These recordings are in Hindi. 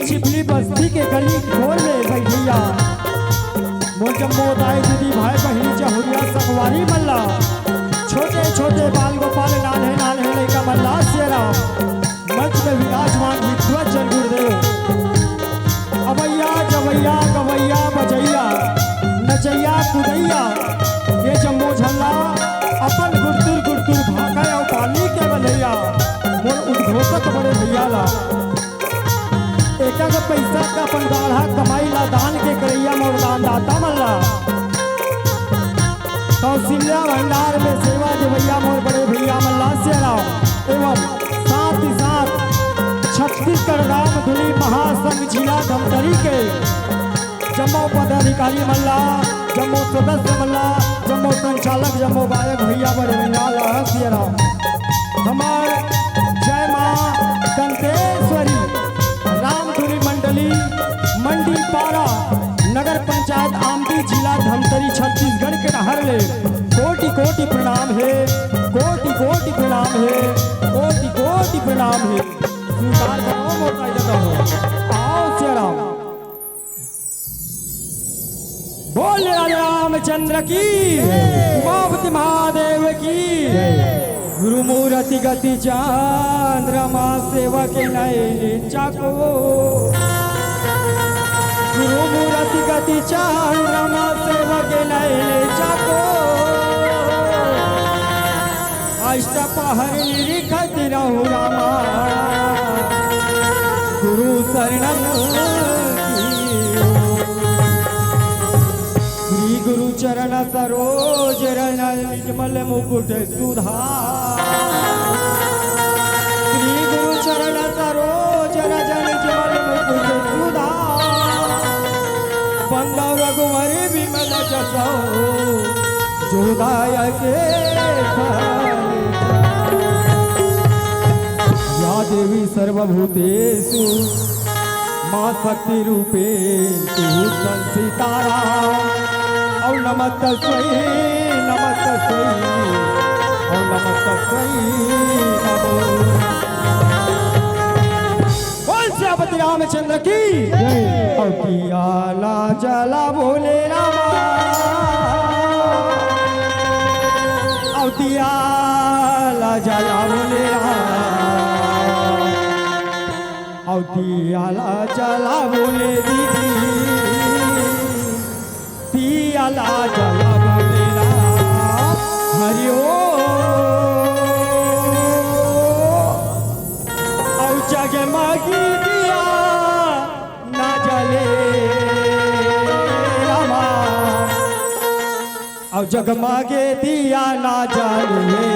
छिपली बस्ती के गली खोल में बैठिया मोर जम्मो दाई दीदी भाई बहनी चहुरिया सगवारी मल्ला छोटे छोटे बाल गोपाल नान्हे नान्हे लड़का मल्ला शेरा मंच में विराजमान विद्वत जन गुरुदेव अवैया जवैया गवैया बजैया नचैया कुदैया ये जम्मो झल्ला अपन गुरतुर गुरतुर भागा और पानी के बलैया मोर उद्घोषक बड़े भैया ला एक पैसा का अपन गाढ़ा कमाई ला दान के करैया मोर दान दाता मल्ला कौशल्या भंडार में सेवा देवैया मोर बड़े भैया मल्ला शेरा एवं साथ ही साथ छत्तीसगढ़ राम धुनी महासंघ जिला धमतरी के जम्मो पदाधिकारी मल्ला जम्मो सदस्य मल्ला जम्मो संचालक जम्मो गायक भैया बड़े भैया ला शेरा हमार जय माँ दंतेश्वरी रामधुनी मंडली मंडी पारा नगर पंचायत आमदी जिला धमतरी छत्तीसगढ़ के रहर ले कोटि कोटि प्रणाम है कोटि कोटि प्रणाम है कोटि कोटि प्रणाम है स्वीकार करो मौका देता हो आओ श्री राम बोल रामचंद्र की उमापति महादेव की गुरु मूर्ति गति चंद्रमा सेवा के नयन चाको गुरु मूर्ति गति चंद्रमा सेवा के नयन चाको अष्ट पहर लिखत रहु रामा गुरु शरणम श्री गुरु चरण चरण सरोज रन निर्मल मुकुट सुधार श्री गुरु चरण सरोज रन निर्मल मुकुट सुधार बंदव रघुवर विमल जसो जोदाय के या देवी सर्वभूतेषु माँ शक्ति रूपे तू संसितारा और नमस्तस्यै नमस्तस्यै और नमस्तस्यै नमो बोल श्रीपति रामचंद्र की और किया ला जला बोले रामा और दिया ला जला बोले रामा और दियाला जला बोले दीदी दियाला जला बोले हरिओ और जगमगी दिया ना जले रामा और जगमगे दिया ना जले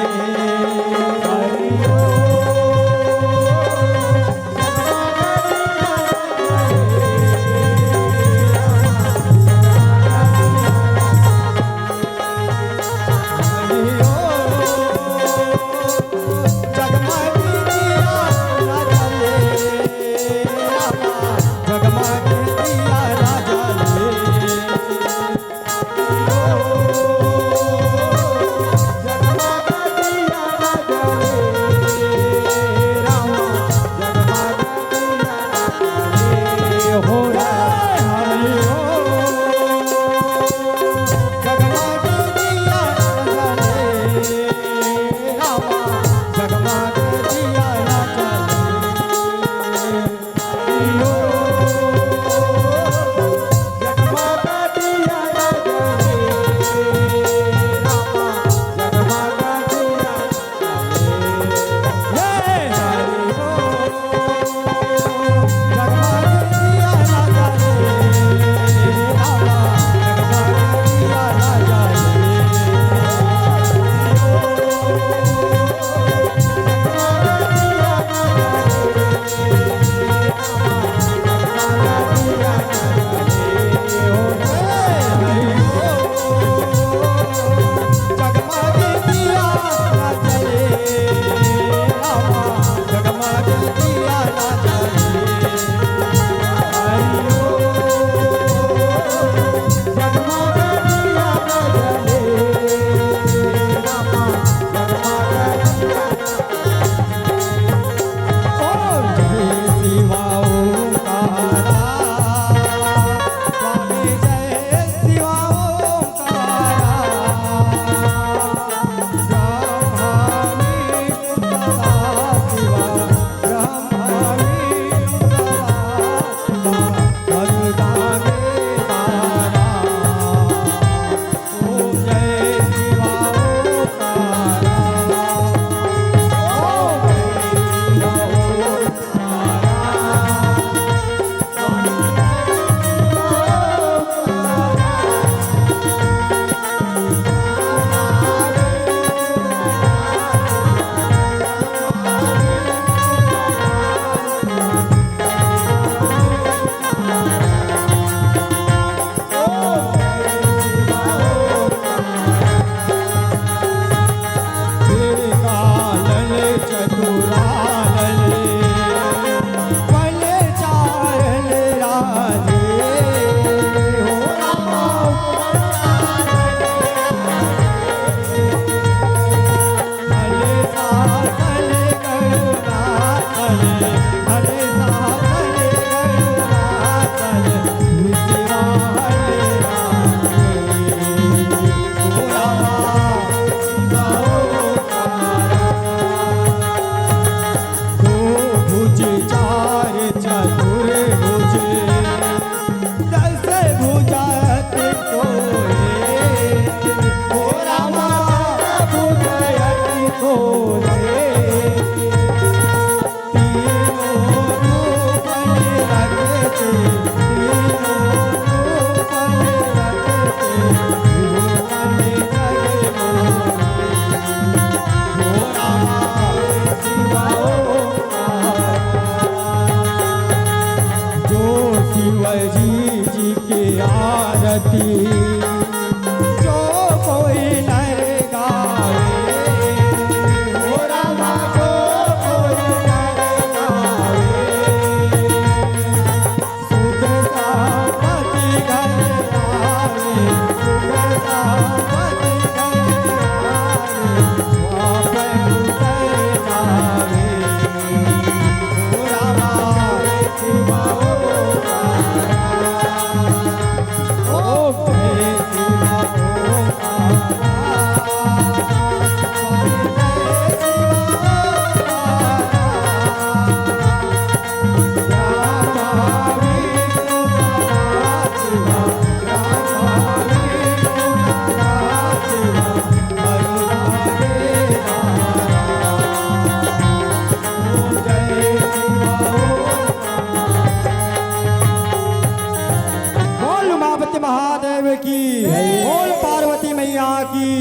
की,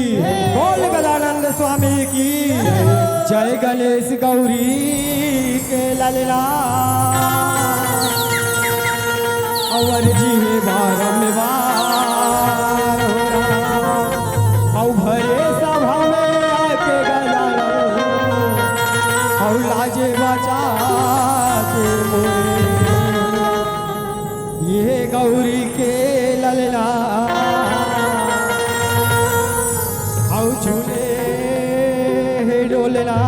बोल गजानंद स्वामी की जय। गणेश गौरी के ललना और जी बारंबार और भरे सभा में आके गजानंद और लाजे बचा के मोरे। ये गौरी के ललना और झूले डोलना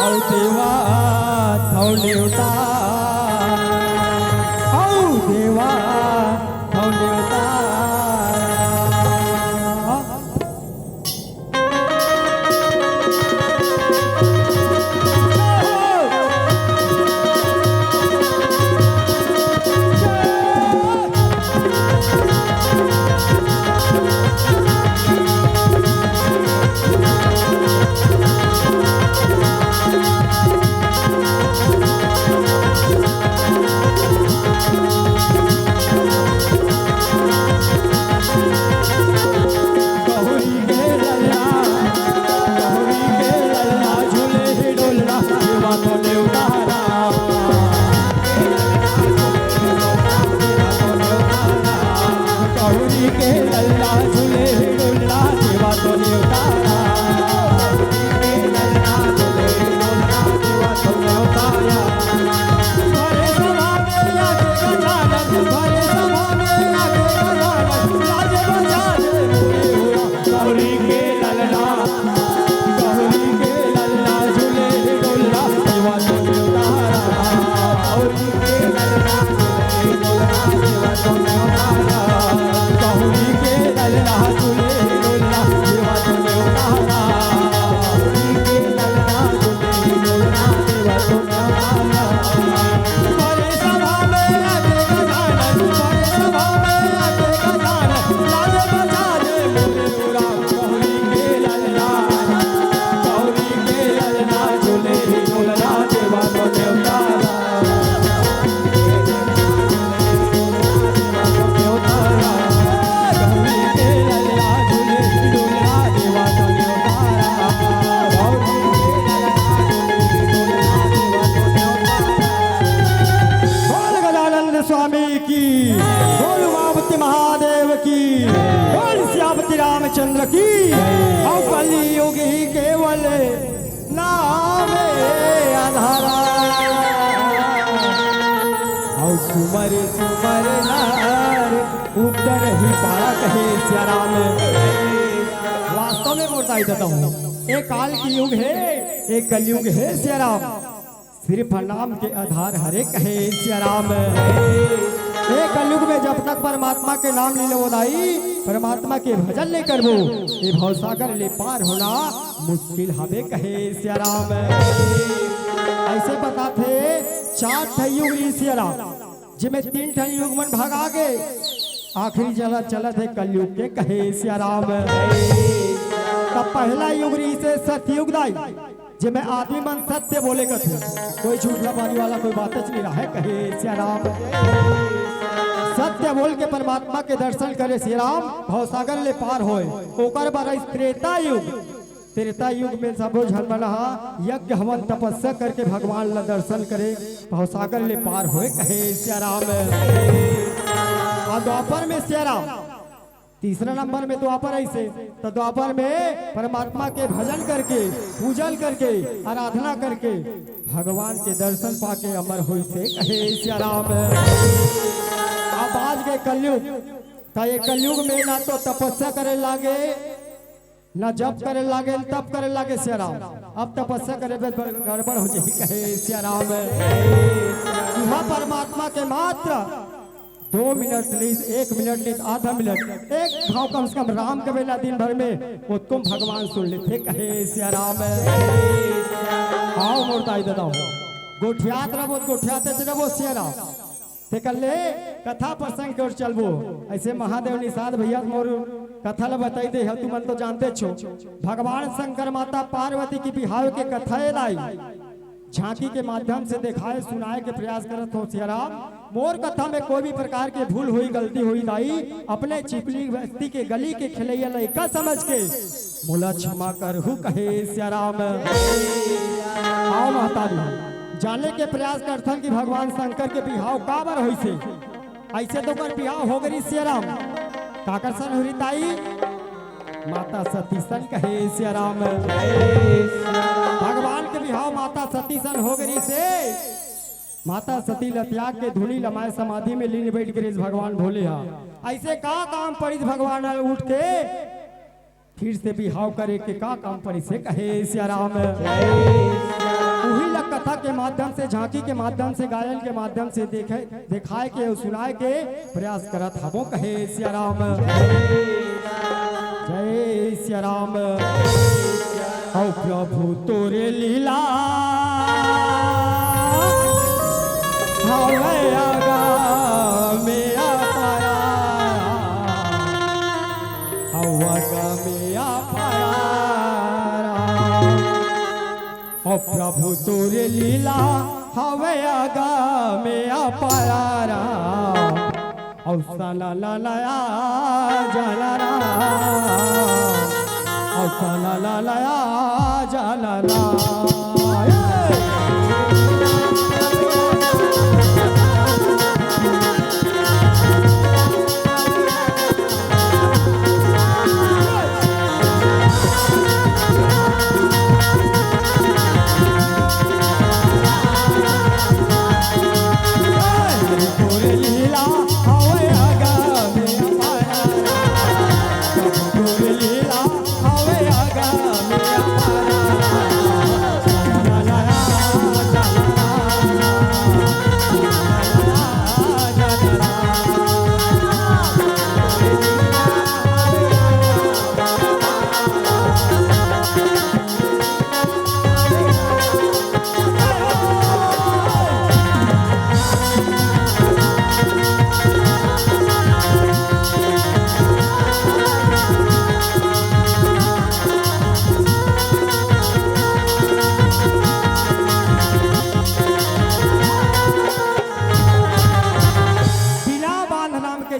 और देवा थौले उतार और देवा थौले उतार। स्वामी की, बोल उमापति महादेव की, बोल श्यामति रामचंद्र की। और कलियुग ही केवल नाम आधारा और सुमर सुमर नार उत्तर ही पारा कहे श्याराम। वास्तव में बोलता ही देता हूँ, एक काल की युग है, एक कलयुग है श्याराम। सिर्फ नाम के आधार हरे कहे श्याराम। एक कलयुग में जब तक परमात्मा के नाम ले बोलाई, परमात्मा के भजन ले करबो, ये भवसागर ले पार होना मुश्किल हवे कहे श्याराम। ऐसे बताते चार युग श्याराम, जिसमें 3 युग मन भाग आगे, आखिरी चलत चलत है कलयुग के कहे श्याराम। तब पहला युग से सतयुग दाई, जिसमें आदमी मन सत्य बोले थे, कोई झूठ लबानी वाला कोई बात नहीं रहा है कहे श्याराम। सत्य बोल के परमात्मा के दर्शन करे श्याराम, भवसागर ले पार होए। ओकर बार त्रेता युग, त्रेता युग में सब झन रहा यज्ञ हवन तपस्या करके भगवान ला दर्शन करे, भवसागर ले पार होए कहे श्याराम। द्वापर में श्याराम, तीसरा नंबर में द्वापर ऐसे, तो द्वापर में परमात्मा के भजन करके, पूजन करके, आराधना करके भगवान के दर्शन पाके अमर हुई से कहे श्याराम। अब आज के कलयुग, तो ये कलयुग में ना तो तपस्या करे लागे, ना जप करे लागे, तप करे लागे श्याराम। अब तपस्या करे गड़बड़ हो जाए कहे श्याराम। यह परमात्मा के मात्र 2 मिनट नहीं, 1 मिनट नहीं, आधा मिनट, एक घाव कम से कम राम के बेला दिन भर में वो तुम भगवान सुन लेते कहे श्याराम। आओ मोरता दादा गोठियात रहो, गोठियाते रहो श्याराम। ते कर ले कथा प्रसंग के ओर चलबो। ऐसे महादेव निषाद भैया मोर कथा ला बताई दे, तुम मन तो जानते छो। भगवान शंकर माता पार्वती की बिहाव के कथा लाई, झांकी के माध्यम से दिखाए सुनाए के प्रयास करत हो सियाराम। मोर कथा में कोई भी प्रकार के भूल हुई गलती हुई दाई अपने चिपली व्यक्ति के गली के खिलैया लड़का समझ के मोला क्षमा करहु कहे सियाराम। आओ महतारी जाने के प्रयास करथन कि भगवान शंकर के बिहाव काबर होई से ऐसे तो कर बिहाव हो गई सियाराम काकर सन हुई ताई माता सती सन कहे सियाराम। भगवान के बिहाव माता सती सन हो गई से माता सती लत्याग के धुनी लमाए समाधि में लीन बैठ गए भगवान भोले हा ऐसे का काम पड़ी भगवान उठ के फिर से बिहाव करे के का काम पड़ी से कहे सियाराम। वही लग कथा के माध्यम से झांकी के माध्यम से गायन के माध्यम से दिखाए के सुनाए के प्रयास करत हबो कहे सियाराम। जय सियाराम। औ प्रभु तोरे लीला प्रभु तोरे लीला हवे आगा में अपारा और सला ला लाया जलरा और सला ला लाया जलरा।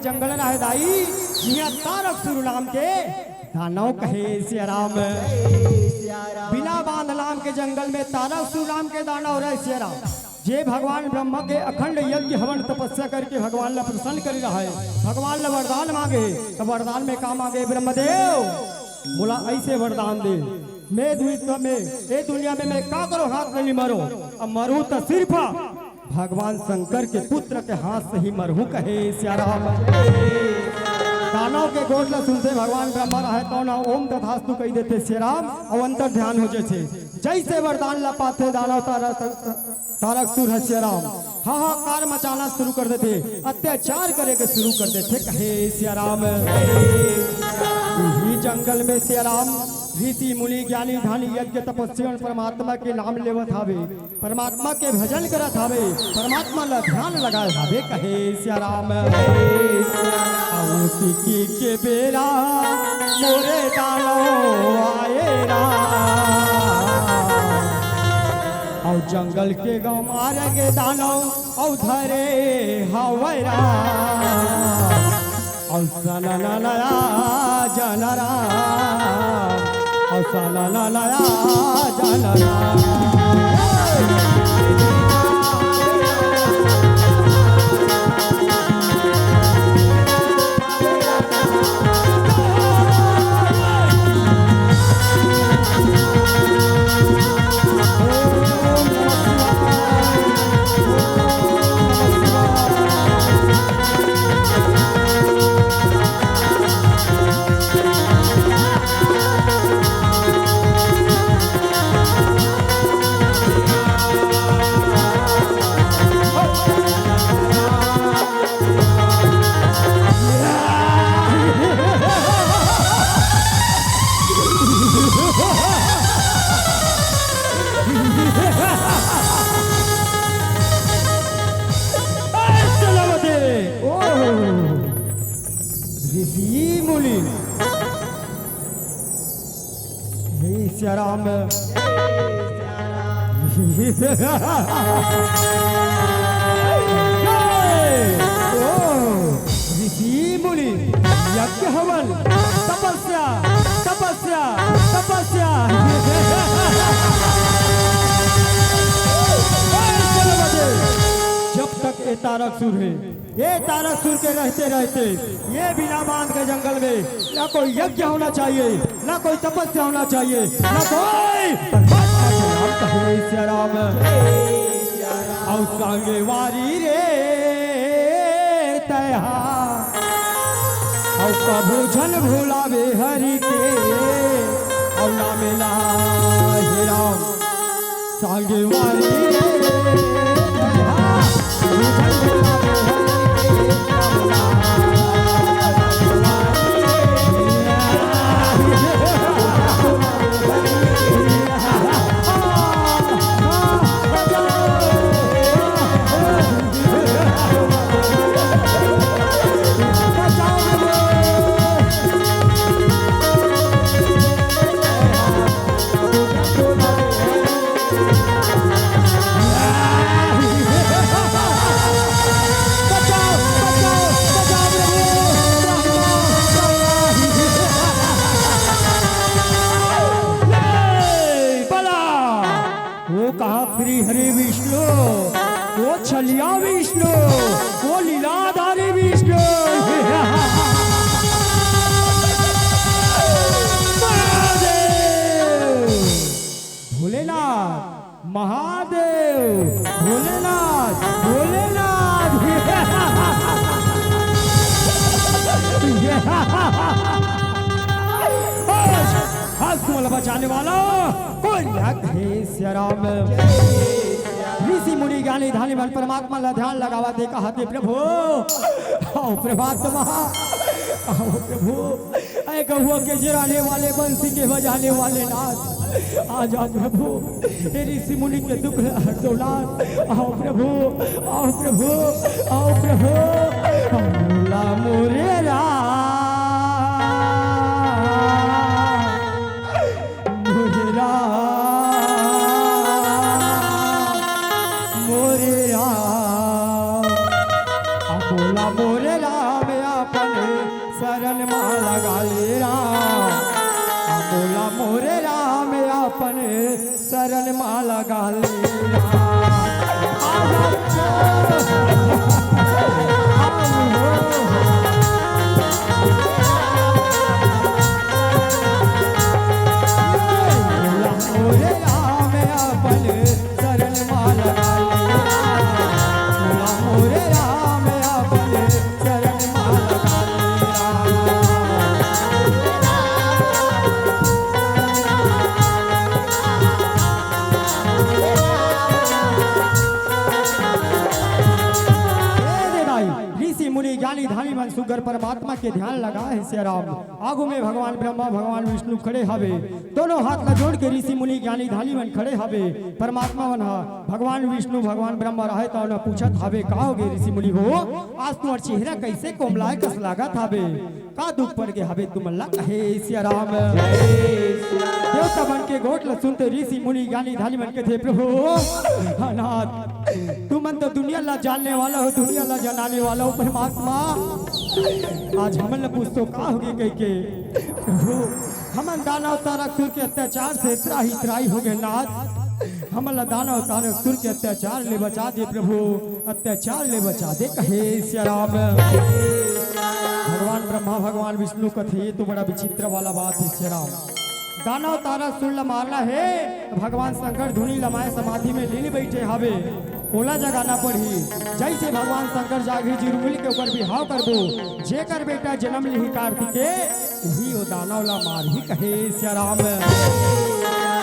जंगल रहे दाई यहाँ तारक सुर नाम के दानव कहे सियाराम। बिना बांध नाम के जंगल में तारक सुर नाम के दानव रहे सियाराम। जे भगवान ब्रह्मा के अखंड यज्ञ हवन तपस्या करके भगवान ला प्रसन्न कर रहा है। भगवान ला वरदान मांगे तो वरदान में का मांगे ब्रह्मदेव बोला ऐसे वरदान दे मैं दुनिया में मैं का करो हाथ नहीं मरो अब मरू तो सिर्फ भगवान शंकर के पुत्र के हाथ से ही मरहू कहे सियाराम। दानव के गोद ला सुनते भगवान ब्रह्मा रहे तो ना ओम तथास्तु कही देते सियाराम और अंतर ध्यान हो जैसे जैसे वरदान ला पाते दानव तारक सुर है सियाराम हाहाकार मचाना शुरू कर देते अत्याचार करे के शुरू कर देते कहे सियाराम। यही जंगल में सियाराम ऋषि मुनि ज्ञानी ध्यानी यज्ञ तपस्या परमात्मा के नाम लेवत हावे परमात्मा के भजन करत हावे परमात्मा ला ध्यान लगाए हावे कहे सियाराम। की के बेरा मोरे दानो आए रा और जंगल के गाँव मारे के दानो और धरे हवरा और सना नया जनरा और सला ला लाया जनरा। ऋषि मुनि सियाराम ऋषि मुनि यज्ञ हवन तपस्या तपस्या तपस्या जब तक ये तारकसुर है, ये तारकसुर के रहते रहते ये बिना बांध के जंगल में ना कोई यज्ञ होना चाहिए, ना कोई तपस्या होना चाहिए, ना कोई राम और संगे वारी रे तहा और कभू झन भूलावे हरि के और नामे ला हे राम संगे वारी रे तहा कभू झन भूलावे हरि श्री हरि विष्णु, वो छलिया विष्णु, वो लीलाधारी विष्णु। भोलेनाथ महादेव, भोलेनाथ भोलेनाथ। हंस बचाने वाला कोई है राम। ऋषि मुनि ज्ञानी ध्यानी मन परमात्मा ला ध्यान लगावा दे कहा दे प्रभु आओ प्रभातमा आओ प्रभु ऐ कहुआ के जराने वाले बंसी के बजाने वाले नाथ आ जाओ प्रभु। ऋषि मुनि के दुख हरदौलात आओ प्रभु आओ प्रभु आओ प्रभु। ला मोरे मोरे राम अपने शरण माला गाले राम। बोला मोरे राम अपने शरण माला गाले मोरे राम अपने शरण माला गाले मोरे राम अपने शरण माला ऋषि मुनि ज्ञानी धानी मन सुगर परमात्मा के ध्यान लगा है श्री राम। आगू में भगवान ब्रह्मा भगवान विष्णु खड़े हवे, दोनों हाथ ला जोड़ के ऋषि मुनि ज्ञानी धानी मन खड़े हवे। परमात्मा मन भगवान विष्णु भगवान ब्रह्मा रहे तो उन्हें पूछत हवे का होगे ऋषि मुनि हो आज तुम्हार चेहरा कैसे कोमलाए कस लागत हवे, का दुख पड़ के हवे तुम ला कहे श्री राम। देवता मन के गोट ला सुनते ऋषि मुनि ज्ञानी धानी मन के थे प्रभु अनाथ तुम मन तो दुनिया ला जानने वाला हो, दुनिया ला जनाने वाला हो परमात्मा। आज हमन पूछतो का होगी कह के प्रभु हमन दानव तारकसुर के अत्याचार से त्राही त्राही हो गए नाथ। हमन दानव तारकसुर के अत्याचार ले बचा दे प्रभु, अत्याचार ले बचा दे कहे श्री राम। भगवान ब्रह्मा भगवान विष्णु कथे तो बड़ा विचित्र वाला बात है श्री राम। दानव तारकसुर ला मारना है भगवान शंकर धुनी लमाए समाधि में लीन बैठे हवे, ओला जगाना पड़ी। जैसे भगवान शंकर जागी जी मिल के ऊपर बिहाव करबो, जेकर बेटा जन्म लिही कार्तिके वही ओ दानव ला मार ही कहे श्री राम।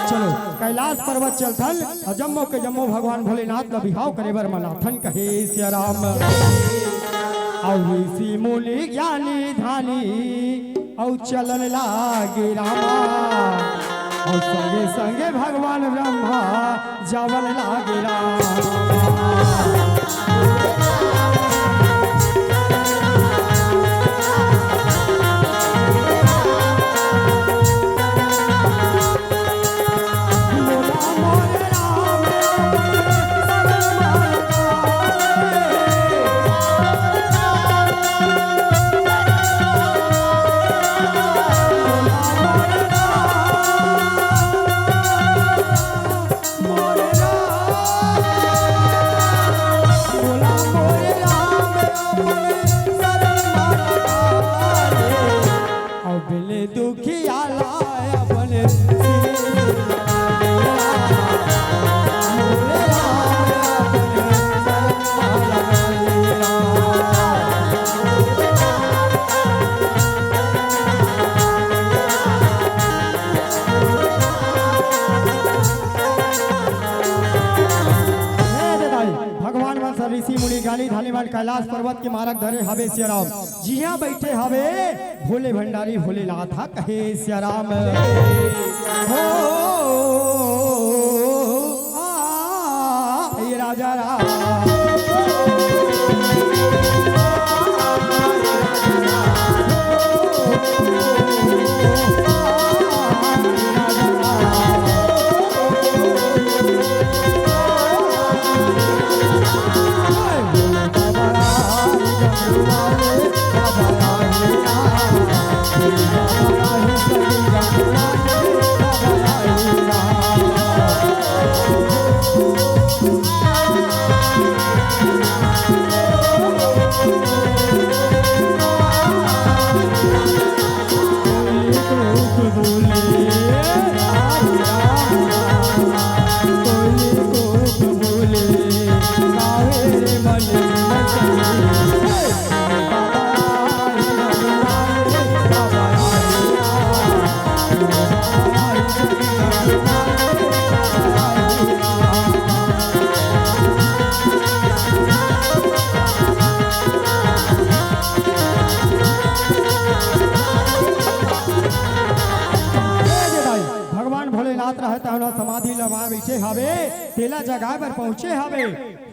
चलो कैलाश पर्वत चलथल जम्मो के जम्मो भगवान भोलेनाथ ला बिहाव करे बर मनाथन कहे श्री राम। और ऋषि मुनि ज्ञानी धानी और चलन लागे रामा, और संगे संगे भगवान ब्रह्मा जावन लागे रामा। मोरे राम दुखिया लाय अपने सिर लगावेला। मोरे राम अपने शरण लगावेला। भगवान वंश ऋषि मुनि ज्ञानी धानीवान कैलाश पर्वत के मार्ग धरे हवे सियाराम। जिया बैठे हवे भोले भंडारी भोलेनाथ कहे सियाराम। हो ये राजा राम समाधि लगा बैठे हवे तेला जगह पर पहुंचे हवे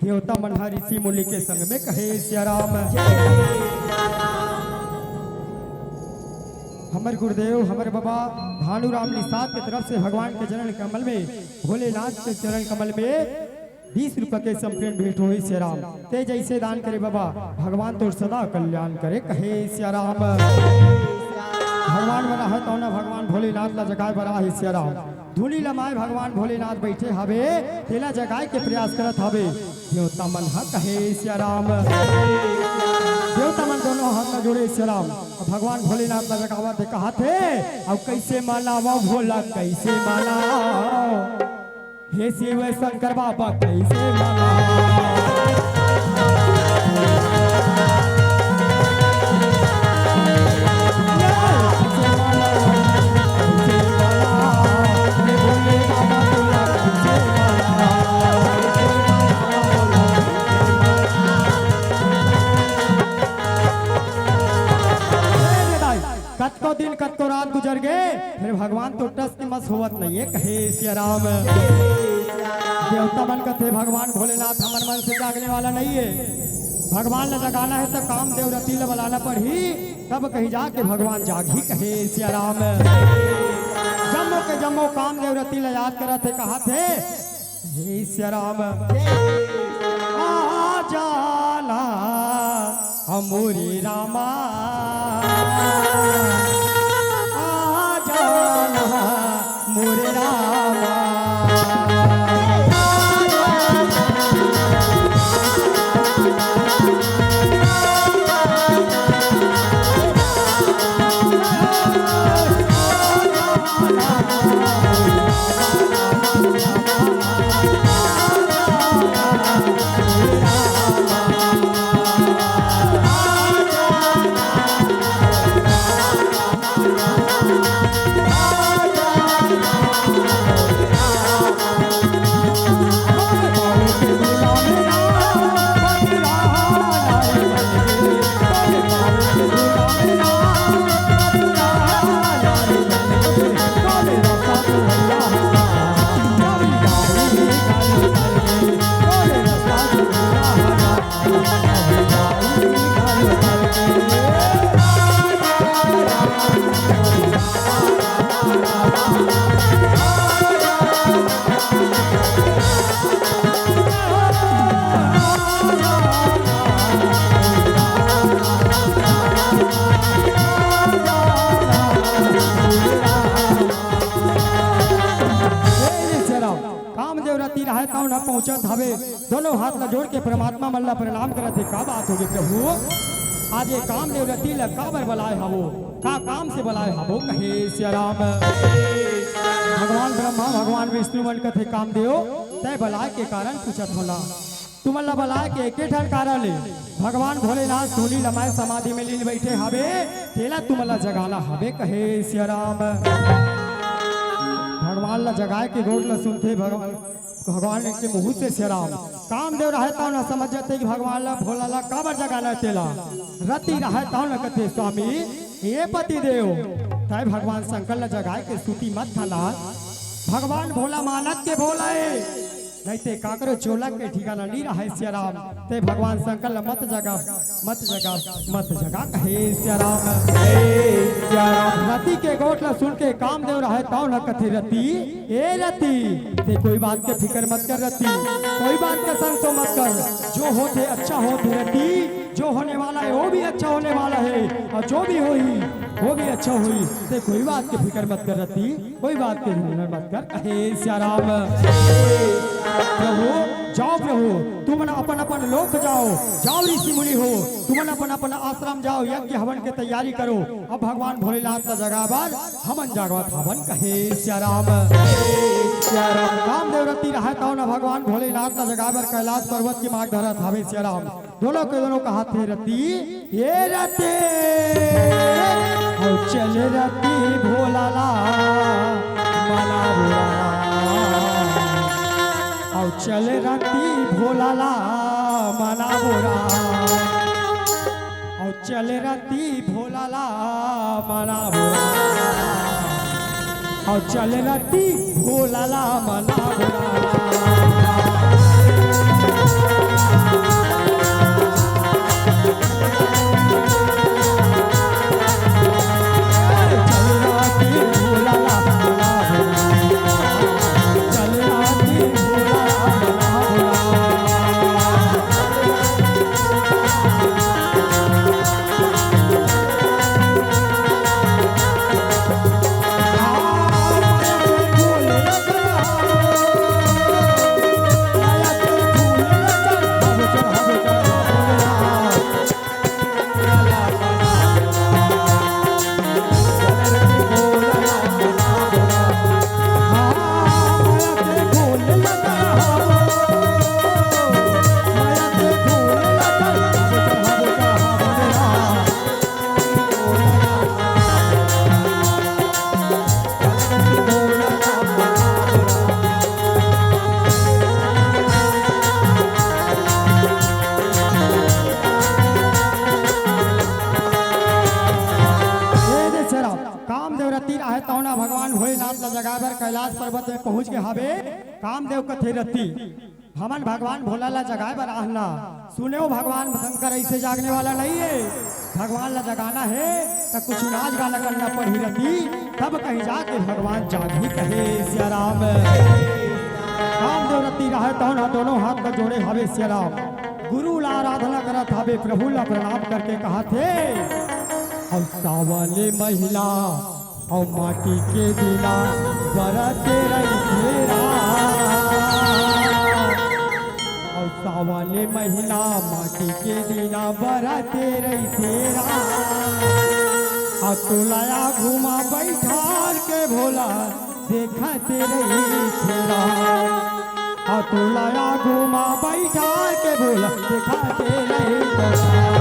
देवता मन्हा ऋषि मुनि के संग में कहे सियाराम। हमर गुरुदेव हमर बाबा भानुराम निषाद के तरफ से भगवान के चरण कमल में भोलेनाथ के चरण कमल में 20 रुपए के संपूर्ण भेंट हुई सियाराम। ते जैसे दान करे बाबा भगवान तो सदा कल्याण करे कहे सियाराम। भगवान बना है तो ना भगवान भोलेनाथ ला जगाए बड़ा है सियाराम। धूली लमाए भगवान भोलेनाथ बैठे हवे तेला जगाए के प्रयास करत हवे देवता मन कहे सियाराम। देवता मन दोनों हाथ में जोड़े सियाराम। भगवान भोलेनाथ ला जगावा थे कहा थे अब कैसे मानावा भोला कैसे माना हे शिव शंकर बाबा कैसे माना। कतको दिन कतको रात गुजर गए फिर भगवान तो टस की मस होवत नहीं है कहे सियाराम। देवता मन कथे भगवान भोलेनाथ हमर मन से जागने वाला नहीं है। भगवान ने जगाना है तो काम देवरती ले बुलाना पड़ी तब कहीं जाके भगवान जागी कहे सियाराम। जम्मो के जम्मो काम देवरती ले याद करा थे कहा थे हे सियाराम आ जाला हमोरी रामा आ जाला मोरे रामा। पहुंचत हवे दोनों हाथ ला जोड़ के परमात्मा मल्ला प्रणाम करत है का बात होगी प्रभु आज ये काम देवरती ला काबर बुलाए हवो का काम से बुलाए हबो कहे सिया राम। भगवान ब्रह्मा भगवान विष्णु मन कथे काम देओ तय बलाय के कारण पूछत होला। तुमला बलाय के एके ठन कारण ले भगवान भोलेनाथ सोनी लमाय समाधि में लीन बैठे हवे तेला तुमला जगाना हवे कहे सिया राम। भगवान ला जगाए के गोट ला सुनते भगवान के मुंह से सिया राम कामदेव रहे तो न समझ जाते कि भगवान ला भोला ला काबर जगाना तेला रति रहे तो न कहते स्वामी ये पति देव तय भगवान शंकर ला जगाए के सूती मत थाना। भगवान भोला मानत के भोला है नहीं ते काकरो चोला के ठिकाना नहीं रहा सिया राम। ते भगवान शंकर ला मत जगा कहे सिया राम। रति के गोट ला सुन के कामदेव रहे तो न कथे रति ए रति ते कोई बात के फिक्र मत कर रति कोई बात का संशय मत कर। जो होते अच्छा होते रति जो होने वाला है वो भी अच्छा होने वाला है और जो भी होई वो भी अच्छा हुई। ते कोई बात की फिक्र मत कर रती कोई बात की फिक्र मत कर कहे सिया राम। प्रभु जाओ प्रभु तुम अपन अपन लोक जाओ ऋषि मुनि हो तुम अपन अपन आश्रम जाओ यज्ञ हवन के तैयारी करो। अब भगवान भोलेनाथ का जगह बार हमन जागवत हवन कहे सिया राम। कामदेव रति रहा तो न भगवान भोलेनाथ का जगह बार कैलाश पर्वत की मार्ग धरत हवे सिया राम। दोनों के दोनों कहा थे रति ये रति चल रति भोला ला मना चल रति भोला ला मना बोरा चल रति भोला ला मना बोरा चल रति भोला ला मना बोरा। भगवान भोलेनाथ ला जगह पर कैलाश पर्वत में पहुंच के हवे कामदेव कथे रति हमन भगवान भोला ला जगह पर आहना सुने भगवान शंकर ऐसे जागने वाला नहीं है। भगवान ला जगाना है तो कुछ नाच गाना करना पड़ी रति तब कहीं जाके भगवान जागी कहे सिया राम। कामदेव रति रहे तो ना दोनों हाथ में जोड़े हवे सिया राम। गुरु ला आराधना करत हवे प्रभु ला प्रणाम करके कहा थे और सावले महिला और माटी के बिना बरते रही तेरा और सावले महिला माटी के बिना बरते रही तेरा और तुलाया घुमा बैठार के भोला देखते रही तेरा और तुलाया घुमा बैठार के भोला देखते रही तेरा।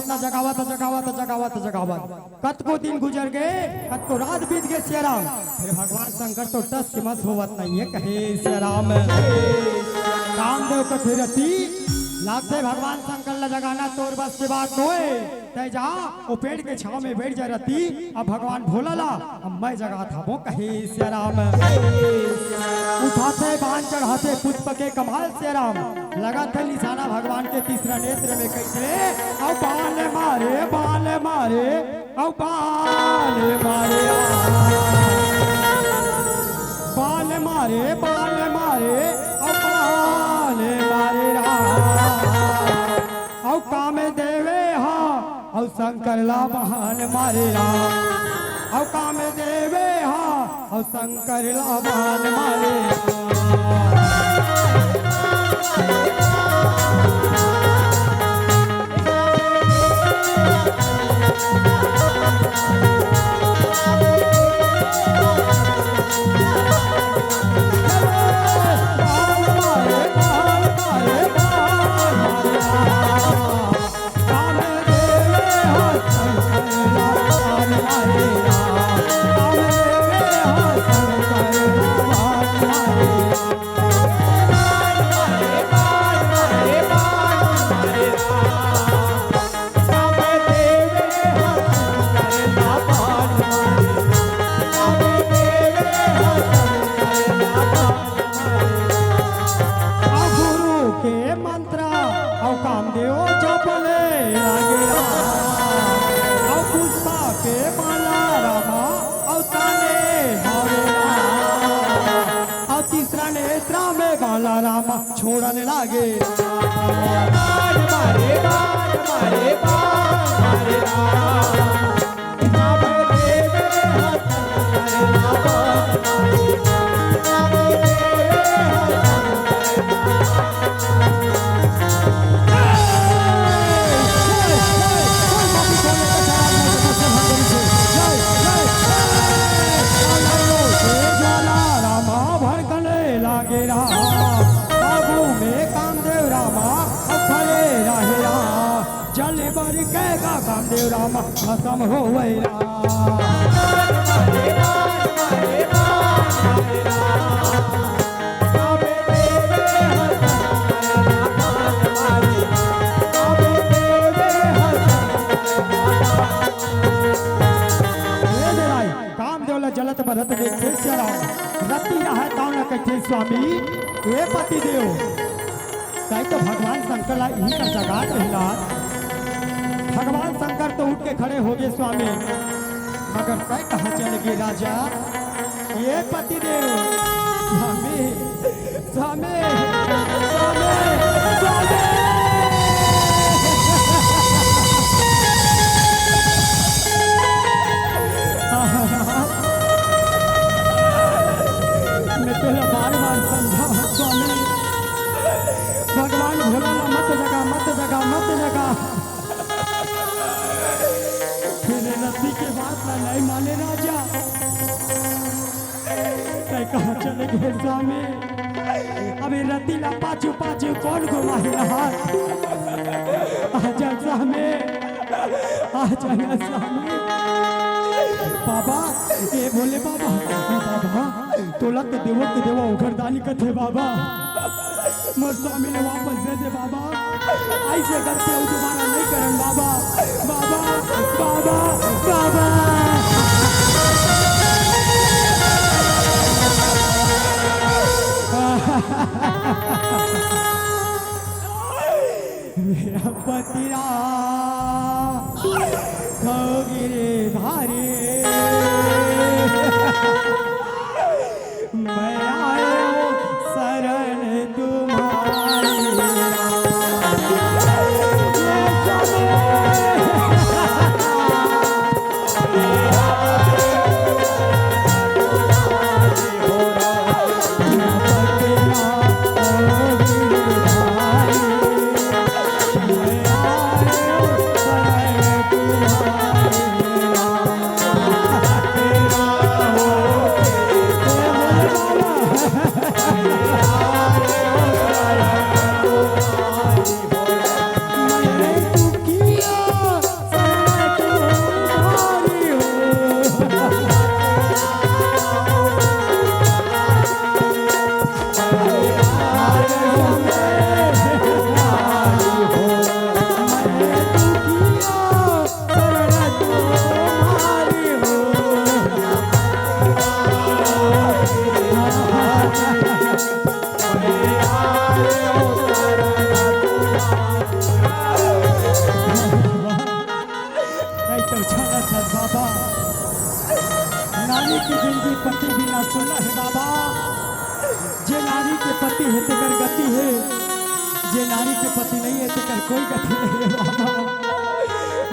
जगात ना जगावत जगावत जगावत जगावत कत को दिन गुजर गए, कत को रात बीत गए सिया राम। फिर भगवान शंकर तो टस के मस होवत नहीं है, कहे सिया राम रामदेव को फिर रती लागते भगवान शंकर ला जगाना तोर बस के बात होए, तय जा वो पेड़ के छाव में बैठ जा रती। अब भगवान भोला ला अब मैं जगा था वो, कहे सिया राम उठाते बाण चढ़ाते पुष्प के कमाल से राम लगा थे निशाना भगवान के तीसरा नेत्र में, कैसे अब बाण मारे बाण मारे अब बाण मारे बाण मारे बाण मारे अब बाण मारे अब काम देवे हा अब शंकर ला बहान मारे अब काम देवे हा अब शंकर ला बहान मारे रामा छोड़ने लागे मारे मारे मारे कामदेव रामा खत्म हो कामदेव जलत भरत देखे रति है तावना कहे स्वामी ये पति देव कहीं तो भगवान शंकर ला यही का जगात रहला। भगवान शंकर तो उठ के खड़े हो गए स्वामी, मगर कई कहा चले गए राजा ये पति देव स्वामी स्वामी स्वामी स्वामी मैं तेरा बार बार समझा स्वामी भगवान भोला मत जगा मत जगा मत जगा, रत्ती के बात ना नहीं माने राजा कहाँ चले गए स्वामी। अभी रत्ती ला पाछू पाछू कौन घुमाए रहा आजा स्वामी आजा ना स्वामी। बाबा ये बोले बाबा बाबा तोला तो देवो के देवो उखरदानी कथे बाबा मोर स्वामी ने वापस दे दे बाबा, ऐसे करते हो दोबारा नहीं करें बाबा बाबा बाबा बाबा। मेरा पतिरा गिरे भारे मैं आया शरण तुम्हारी तो छाना था बाबा नारी की जिंदगी पति बिना सुना है बाबा जे नारी के पति है तेकर गति है जे नारी के पति नहीं है तेकर कोई गति नहीं है बाबा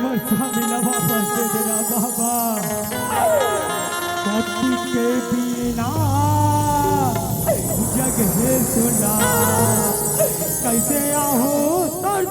मोर स्वामी न वापस दे देना बाबा पति के बिना जग है सुना कैसे आहो तर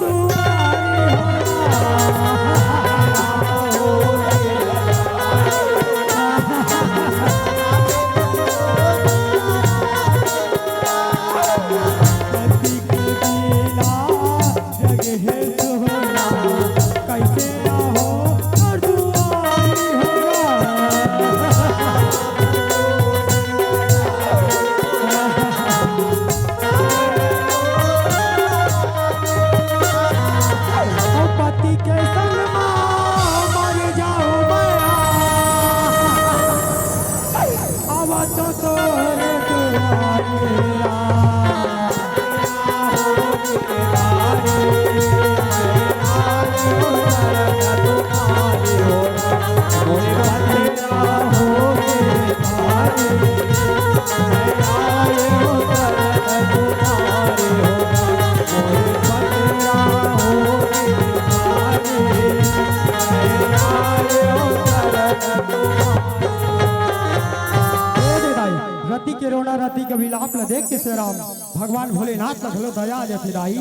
रति के विलाप ल देख के श्री राम भगवान भोलेनाथ ल घलो दया आ जाती राई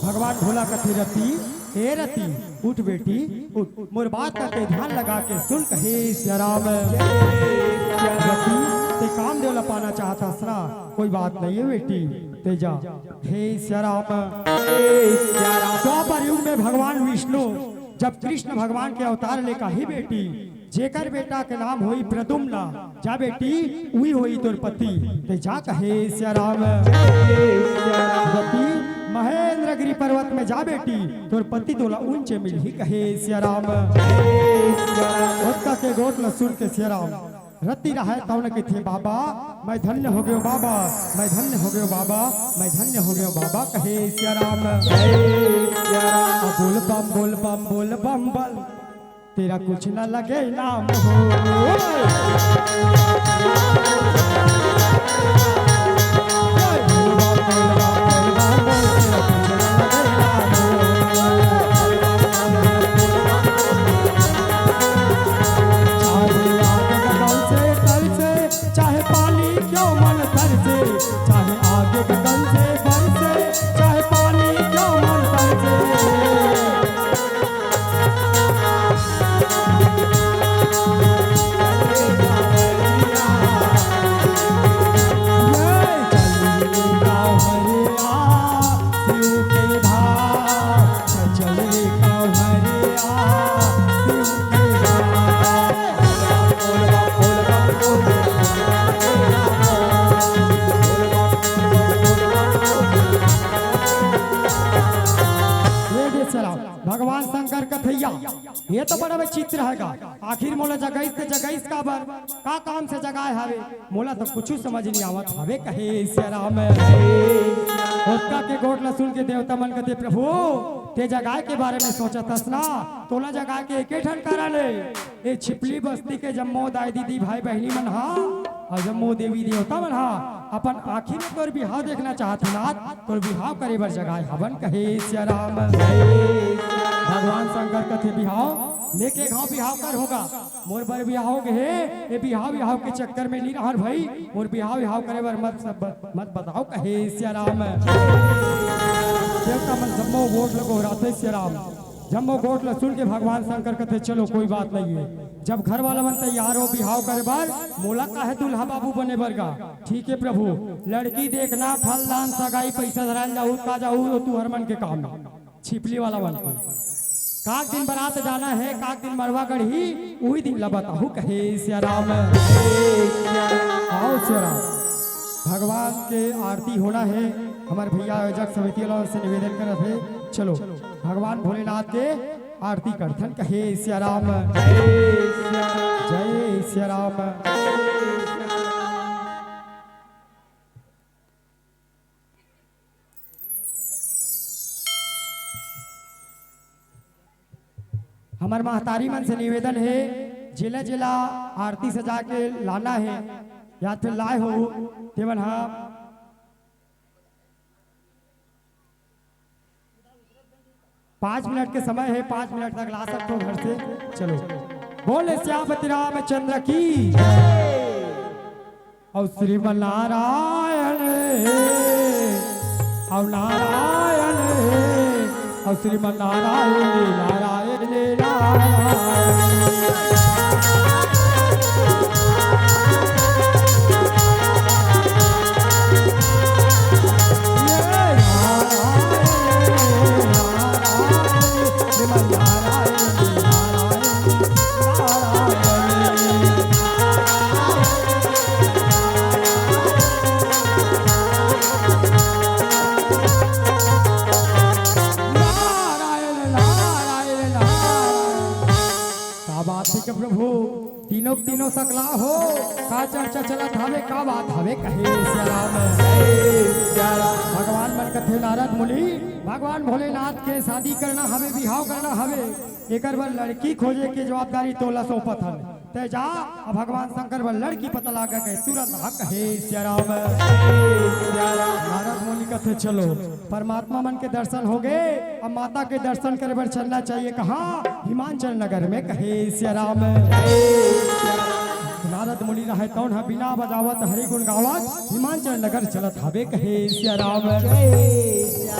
भगवान भोला कथे रति हे रति उठ बेटी उठ मोर बात का के ध्यान लगा के सुन कहे श्री राम रति ते काम देवला पाना चाहता सना कोई बात नहीं है बेटी ते जा हे श्री राम द्वापर युग में भगवान विष्णु जब कृष्ण भगवान के अवतार ले कही बेटी जेकर बेटा के नाम होई प्रदुम्ना जा बेटी उही होई तोर पति ते जा कहे श्री राम रति महेंद्रगिरी पर्वत में जा बेटी तोर पति तोला ऊंचे मिलही कहे श्री राम उसका के गोट ल सुन के श्री राम रति रहे तौन के थे बाबा मैं धन्य हो गयो बाबा मैं धन्य हो गयो बाबा मैं धन्य हो गयो बाबा कहे श्री राम बोल बम बोल बम बोल बम बल तेरा कुछ न लगे नाम चाहे पानी क्यों मन तर से चाहे आगे गगन से बरसे चाहे पानी क्यों मन तर से भगवान शंकर कथैया ये तो बड़ा चित्र हैगा आखिर मोला जगईस का बर का काम से जगाए हवे मोला तो कुछ समझ नहीं आवत हवे कहे श्री राम उसका के गोट ल सुन के देवता मन कहते प्रभु ते जगाए के बारे में सोचतस ना तोला जगा के एके ठन करा ले ए छिपली बस्ती के जम्मो दाई दीदी भाई बहनी मन हा और जम्मो देवी देवता मन हा अपन आखिर में तोर बिहाव देखना चाहत ना तोर बिहाव करे बर जगाए हवन कहे श्री राम भगवान शंकर कथे बिहाव लेके गाँव बिहाव कर होगा मोर बर बिहाव के हे ये बिहाव के चक्कर में नहीं रहन भाई मोर बिहाव करे बर मत बताओ कहे श्री राम देवता मन जम्मो गोट लगो राधे श्री राम जम्मो गोट ल सुन के भगवान शंकर कथे चलो कोई बात नहीं है जब घर वाला मन तैयार हो बिहाव करे बार मोला काहे दुल्हा बाबू बने बरगा ठीक है प्रभु लड़की देखना फलदान सगाई पैसा धराल जाऊ का जाऊ तू हर मन के काम छिपली वाला बन काक दिन बारात जाना है काक दिन मरवा गढ़ी वही दिन ला बताहू कहे श्री राम आओ श्री राम भगवान के आरती होना है हमारे भैया आयोजक समिति वालों से निवेदन कर रहे चलो भगवान भोलेनाथ के आरती करथन कहे श्री राम जय श्री राम। हमार महतारी मन से निवेदन है जिला जिला आरती सजा के लाना है या फिर लाए हो तेवन हाँ 5 मिनट के समय है 5 मिनट तक ला सकते हो घर से। चलो बोले श्यामति रामचंद्र की और श्रीमनारायण और नारायण और श्रीमनारायण नारायण नारायण। प्रभु तीनों तीनों सकला हो का चर्चा चलत हवे का बात हवे कहे भगवान मन कथे नारद मुनि भगवान भोलेनाथ के शादी करना हवे बिहाव करना हवे एकर बर लड़की खोजे के जवाबदारी तोला सौंपत हन ते जा भगवान शंकर बर लड़की पता लागा के तुरंत हक हे श्याराम। नारद मुनि कथे चलो परमात्मा मन के दर्शन हो गए अब माता के दर्शन करे बर चलना चाहिए कहाँ हिमाचल नगर में कहे श्याराम। नारद मुनि रहे कौन है बिना बजावत हरि गुण गावत हिमाचल नगर चलत हवे कहे श्याराम।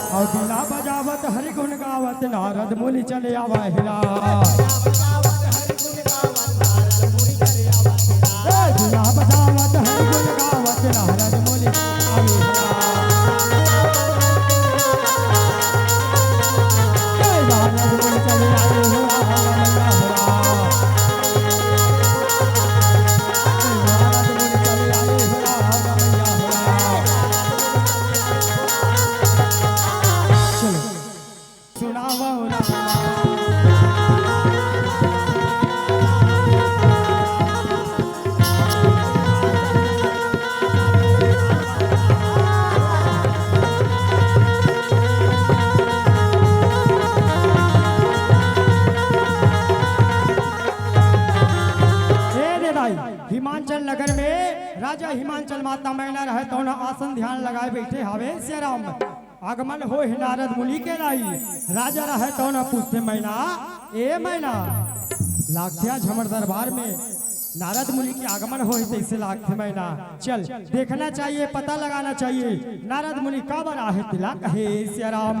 और बिना बजावत हरि गुण गावत नारद मुनि चले आवा हिला बिना बजावत हरि गुण गावत नारद मुनि आवे नारद मुनि चले आए हो हिमाचल नगर में राजा हिमाचल माता मैना रहे तो आसन ध्यान लगाए बैठे हवे श्याराम। आगमन हो नारद मुनि के लाई राजा रहे तो पूछते मैना ए मैना लाखिया झमर दरबार में नारद मुनि के आगमन हो तैसे लागते मैना चल देखना चाहिए पता लगाना चाहिए नारद मुनि का बना है तिला कहे श्याराम।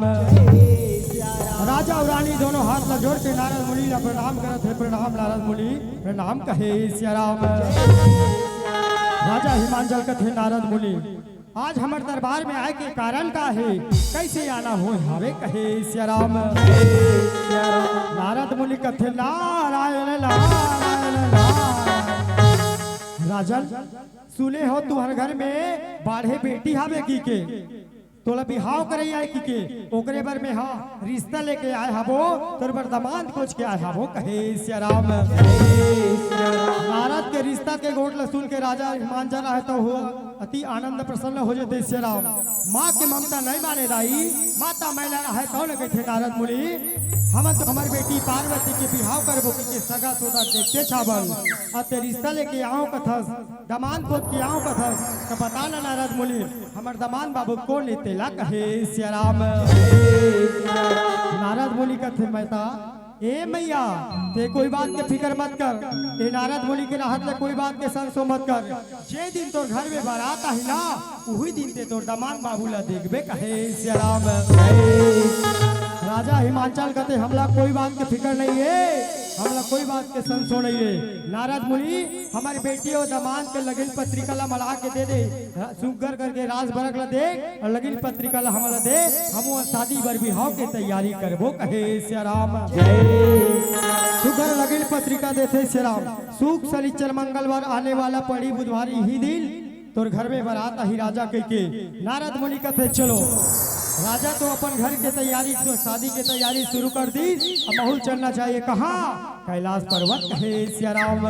राजा और रानी दोनों हाथ ल जोड़ के नारद मुनि ला प्रणाम करत है प्रणाम नारद मुनि प्रणाम कहे श्याराम। राजा हिमाचल कथे नारद मुनि आज हमारे दरबार में आए के कारण का है कैसे आना हो हवे कहे श्याराम। नारद मुनि कथे नारायण नारायण राजन सुने हो तुहर घर में बाढ़े बेटी हवे की के तोला बिहाव करे आए की के ओकरे बर में हाँ रिश्ता लेके आए हबो तोर बर दामाद खोज के आए हबो कहे श्याराम। नारद के रिश्ता के गोट ल सुन के राजा हिमाचल है तो हो अति आनंद प्रसन्न हो जाते श्याराम। माँ के ममता नहीं माने दाई माता मैना है कौन कहते नारद मुनि हम तो हमारी बेटी पार्वती के बिहाव करबो के सगा सोदा देखते छाबल अते रिश्ता लेके आओ कथस दमान खोज के आओ कथस तो बता ना नारद मुनि हमार दमान बाबू कौन लेते ला कहे श्याराम। नारद मुनि कथे मैता ए मैया ते कोई बात के फिक्र मत कर ए नारद मुनि के राहत ले कोई बात के संसो मत कर जे दिन तोर घर में बारात आई ना वही दिन ते तोर दमान बाबू ला देखबे कहे श्याराम। राजा हिमाचल कहते हमला कोई बात के फिक्र नहीं है हमला कोई बात के संसो नहीं है नारद मुनि हमारी बेटी और दामाद के लगिन पत्रिका ला मला के दे दे सुगर करके राज बरक ला दे और लगिन पत्रिका ला हमला दे हम शादी बर बिहाव के तैयारी करबो कहे श्याराम। सुगर लगिन पत्रिका देते श्याराम सुख शनिचर मंगलवार आने वाला पड़ी बुधवार ही दिन तोर घर में बारात ही राजा के नारद मुनि कहते चलो राजा तो अपन घर के तैयारी तो शादी की तैयारी शुरू कर दी अब महल चलना चाहिए कहाँ कैलाश पर्वत कहे श्याराम।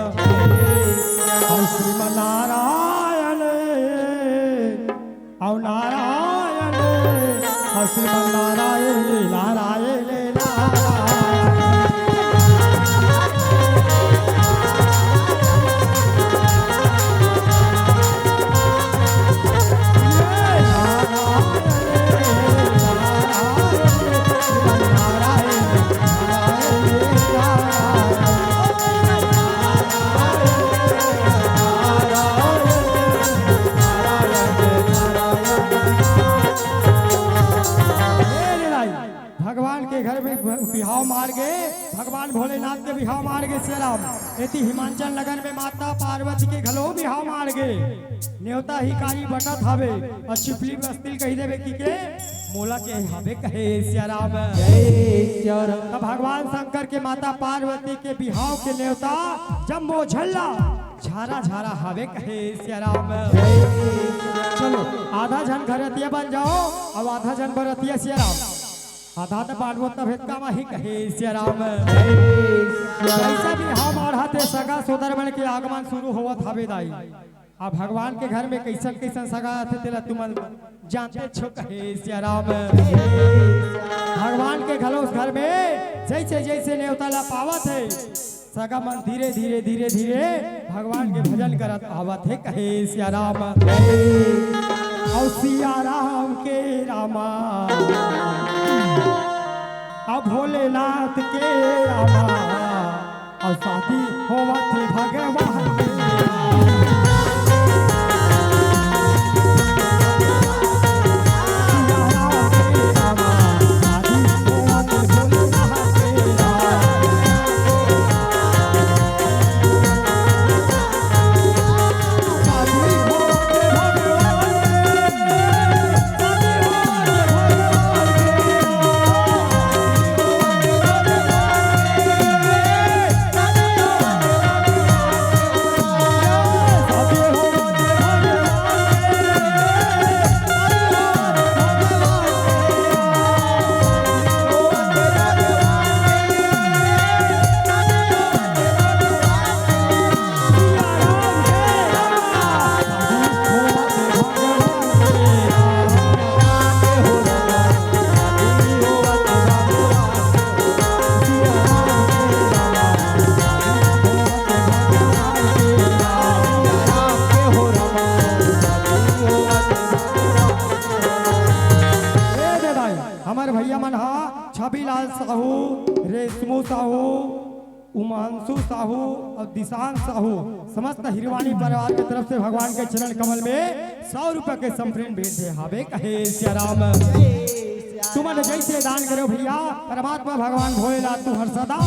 श्रीमन नारायण और नारायण और श्रीमन नारायण नारायण नारायण भगवान भोलेनाथ के बिहाव मार गे सियाराम एति हिमांचल लगन में माता पार्वती के घलो बिहाव मार गे न्योता हिकारी बटत हवे और चिपली बस्तिल कही देवे की के मोला के हवे कहे सियाराम तब भगवान शंकर के माता पार्वती के बिहाव के न्योता जब मोझल्ला झारा झारा हवे कहे सियाराम चलो आधा जन घरतिया बन जाओ अब आधा जन बरतिया सियाराम आधा तो पार्वत भेद का माही कहे सियाराम जैसा भी हम आढ़ाते सगा सोदर बन के आगमन शुरू होवत हवे दाई अब भगवान के घर में कैसन कैसन सगा थे तेला तुम जानते छो कहे सियाराम भगवान के घलोस घर में जैसे जैसे न्योता पावत है सगा मन धीरे धीरे धीरे धीरे भगवान के भजन करत आवत है कहे सियाराम और सियाराम के रामा अब भोलेनाथ के रामा और शादी होवत है भगवान के छबीलाल साहू रेशमू साहू उमांशु साहू और दिशांत साहू समस्त हिरवानी परिवार की तरफ से भगवान के चरण कमल में 100 रुपए के संप्रेम भेंट दे हावे कहे सियाराम तुमने जैसे दान करो भैया परमात्मा भगवान भोलेनाथ तू हर सदा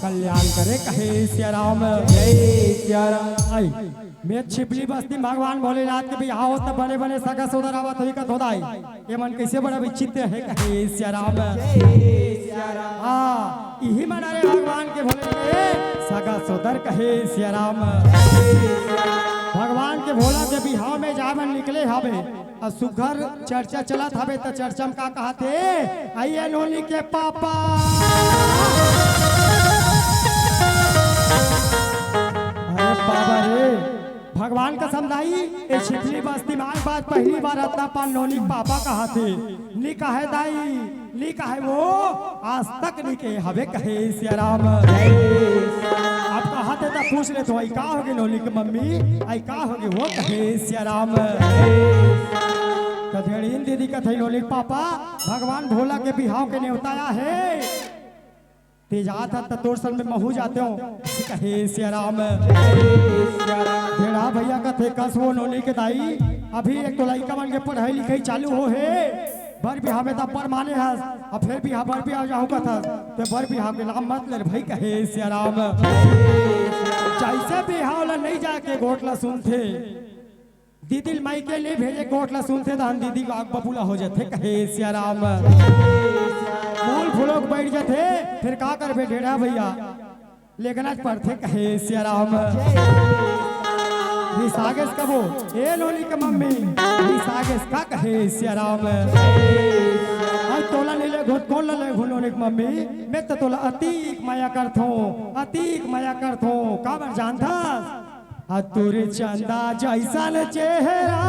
कल्याण करे कहे सियाराम जय सियाराम आई मैं छिपली बस्ती भगवान भोलेनाथ के भी आओ तब बने बने सगा सोदर आवत होई का धोदाई ये मन कैसे बड़ा विचित्र है कहे सियाराम हां यही मन रे भगवान के भोले के सगा सोदर कहे सियाराम भगवान के भोला के बिहाव में जावन निकले हवे और सुघर चर्चा चलत हवे तो चर्चा में का कहते आइए नोनी के पापा अरे बाबा रे भगवान का समझाई ए छिपली बस्ती में बात पहली बार अपना पान नोनी पापा कहा थे नी कहे दाई नी कहे वो आज तक नी के हवे कहे सियाराम आप कहा थे तो पूछ ले तो आई का होगी नोनी की मम्मी आई का होगी वो कहे सियाराम तो धेड़ीन दीदी का थे नोनी पापा भगवान भोला के बिहाव के न्योताया है तेजात है तोर सन में महू जाते हो कहे सियाराम धेड़ा भैया का थे कसवो नोनी के दाई अभी एक तो लड़का बन के पढ़ाई लिखाई चालू हो है बर बिहाव में तब पर माने है और फिर भी बर बिहाव जाऊँ का था तो बर बिहाव के नाम मत ले भाई कहे सियाराम जैसे बिहाव ला नहीं जाके गोटला सुनते दीदी माई के लिए भेजे गोटला सुनते तो हम दीदी का आग बबूला हो जाते कहे सियाराम फूल फूलों बैठ जाते फिर का कर बे ढेड़ा भैया लेकिन आज पढ़ते कहे सियाराम सागेस कबो ए लोली के मम्मी सागेस का कहे सियाराम आज तोला ले ले घोट कौन ले घुनोने की मम्मी मैं तो तोला अतीक माया करथो का बर जानता अतुर चंदा जैसा न चेहरा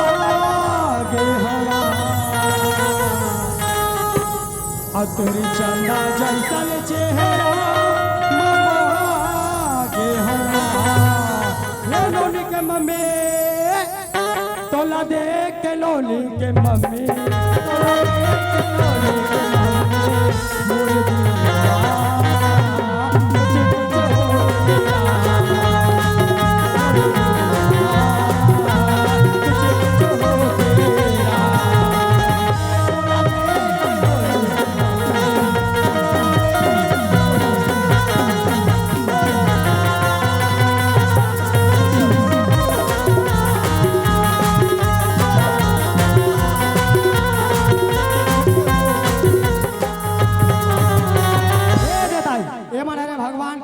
मामोहागे हवा अतुर चंदा जैसा न चेहरा मामोहागे हवा ले लोनी के मम्मी तोला देख के लोनी के मम्मी तोला देख के लोनी के मम्मी मोर दिया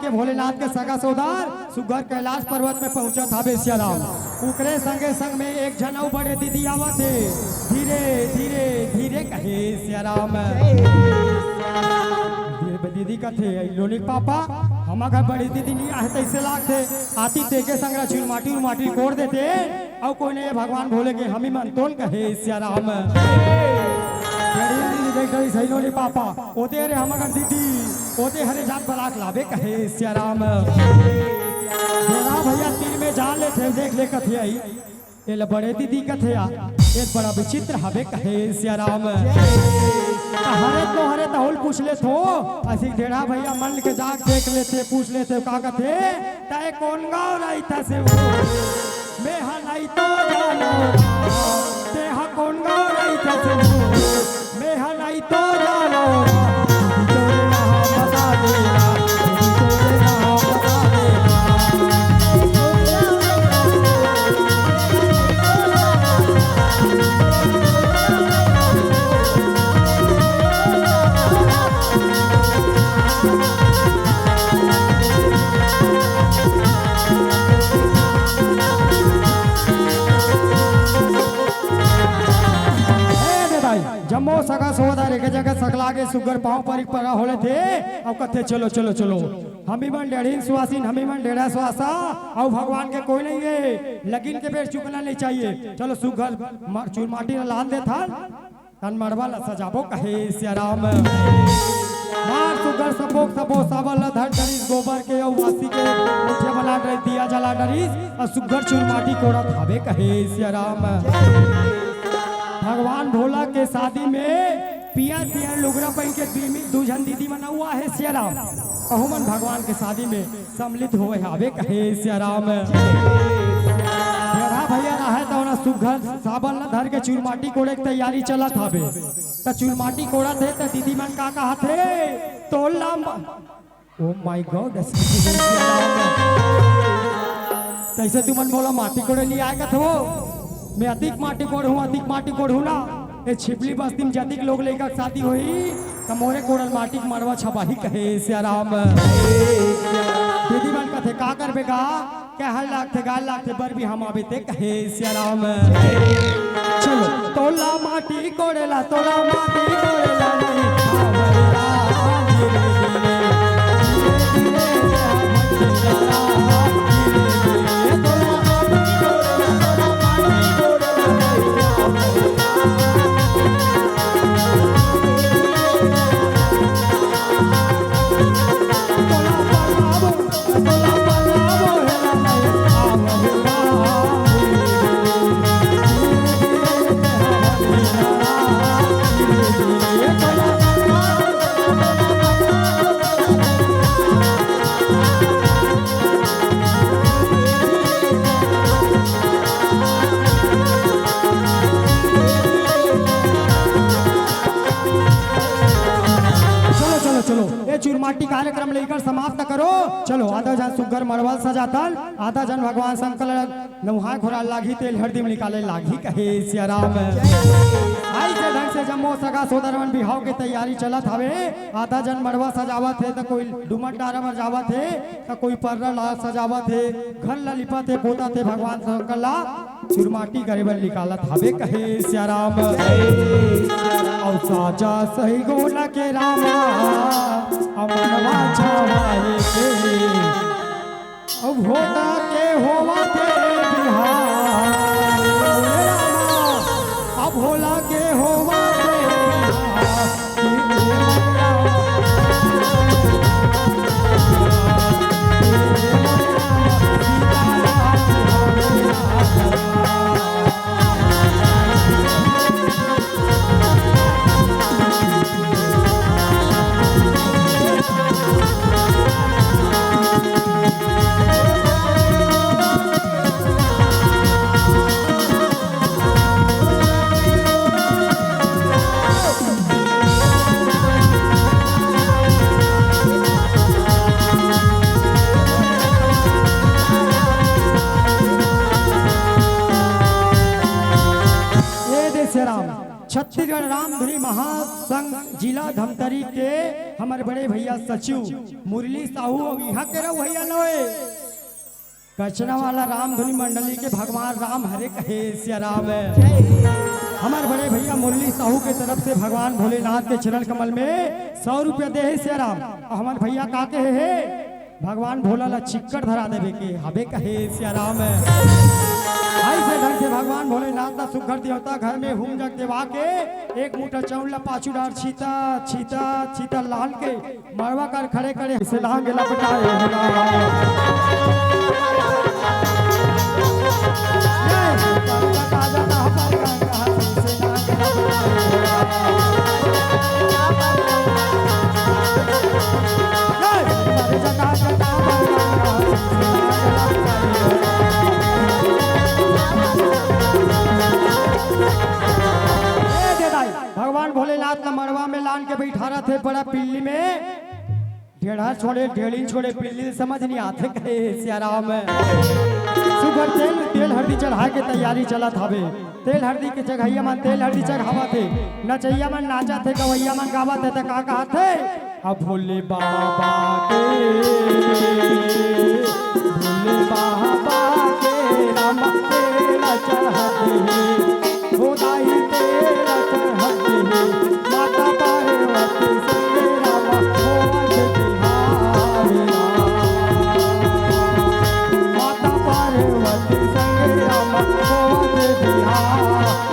के भोलेनाथ के सगा सौदार सुगर कैलाश पर्वत में पहुंचा था बे सिया राम। उकरे संगे संग में एक जनऊ बड़े दीदी आवत थे। धीरे धीरे धीरे कहे सिया राम। दीदी कथे लोनिक पापा हम घर बड़ी दीदी नहीं आए तैसे लागते आती ते के संग चूर माटी कोड़ देते और कोई ने भगवान भोले के हम ही मन तोन कहे सिया राम। दीदी देख रही सही लोनिक पापा ओते रे हम घर दीदी ओते हरे जात बलाक लावे कहे सिया राम। भैया तीर में जान ले थे देख ले कथे आई ये बड़े दीदी कथे एक बड़ा विचित्र हवे कहे सिया राम। हरे तहुल पूछ ले थो ऐसी ढेड़ा भैया मन के जाग देख लेते पूछ लेते का कथे तय कौन गाँव रही था से वो मैं नहीं तो जानो ते हा कौन गाँव रही था से वो मैं नहीं तो जानो तोरे नाम बता देना तोरे नाम बता देना। जम्मो सगा सोदार एक जगह सकला के सुगर पांव पर पड़ा होले थे अब कथे चलो चलो चलो हमी मन डेढ़ी सुहासिन हमी मन डेढ़ा सुहासा और भगवान के कोई नहीं है लगिन के बेर चुकना नहीं चाहिए चलो सुगर चूर माटी लान दे था तन मरवा ला सजाबो कहे सिया राम। मार सुगर सबोक सबो सावल धर डरीस गोबर के और वासी के मुठे बना डर दिया जला डरीस और सुगर चूर माटी कोड़ा खावे कहे सिया राम। भगवान भोला के शादी में पिया पिया लुगरा पहन के दूजन दीदी बना हुआ है सिया राम। अहुमन भगवान के शादी में सम्मिलित हुए हवे कहे सिया राम। भैया रहा तो ना सुघर साबल न धर के चूरमाटी कोड़े की तैयारी चला था बे तो चूरमाटी कोड़ा थे तो दीदी मन का कहा थे तोला ओ माय गॉड तैसे तू मन बोला माटी कोड़े नहीं आएगा तो मैं अधिक माटी कोड़ू ना ये छिपली बस्ती में जतिक लोग लेकर शादी हुई तो मोरे कोड़ल माटी मरवा छपाही कहे सिया राम। दीदी मन कथे का करबे का क्या हल लागते गाल लागते बर भी हम आवे ते कहे सिया राम। चलो तोला माटी कोड़ेला चूरमाटी कार्यक्रम लेकर समाप्त करो। चलो आधा जन सुगर मरवल सजातल आधा जन भगवान शंकर नौहा घोड़ा लागी तेल हरदी में निकाले लागी कहे सिया राम। आई से ढंग से जम्मो सगा सोदरवन बिहाव के तैयारी चलत हवे। आधा जन मरवा सजावत है तो कोई डुमट डारा में जावत है तो कोई पर्रा ला सजावत है घर ला लिपत है पोता थे भगवान शंकर ला चूरमाटी गरीबन निकालत हवे कहे सिया राम। और साजा सही गोला के रामा अमनवा छावाए के अब होता के होवा के बिहार अब भोला के होवा के छत्तीसगढ़ रामधुनी महासंघ जिला धमतरी के हमारे बड़े भैया सचिव मुरली साहू और यहाँ के रहो भैया लोए कचना वाला रामधुनी मंडली के भगवान राम हरे कहे सिया राम हमारे बड़े भैया मुरली साहू के तरफ से भगवान भोलेनाथ के चरण कमल में 100 रुपया दे सिया राम। हमारे भैया का कहे है भगवान भोला ला चिक्कड़ धरा देवे के हबे कहे सिया राम। ऐसे ढंग से भगवान भोलेनाथ का सुखर देवता घर में हुम जग देवा के एक मुठा चाउल ला पाछू डार छीता छीता छीता लाल के मरवा कर खड़े खड़े से लांग गेला पटाए भगवान भोलेनाथ न मरवा में लान के बैठा रहे थे बड़ा पिल्ली में ढेढ़ा छोड़े ढेड़ी छोड़े पिल्ली समझ नहीं आते कहे सियाराम सुगर तेल हल्दी चढ़ा के तैयारी चला था तेल हल्दी के जगह मन तेल हल्दी चढ़ावा थे नचैया मन नाचा थे गवैया मन गावा थे तो का कहा थे अब भोले बाबा के राम तेल चढ़ाते हो दाई तेल चढ़ाते माता पार्वती संगे राम भोज बिहारी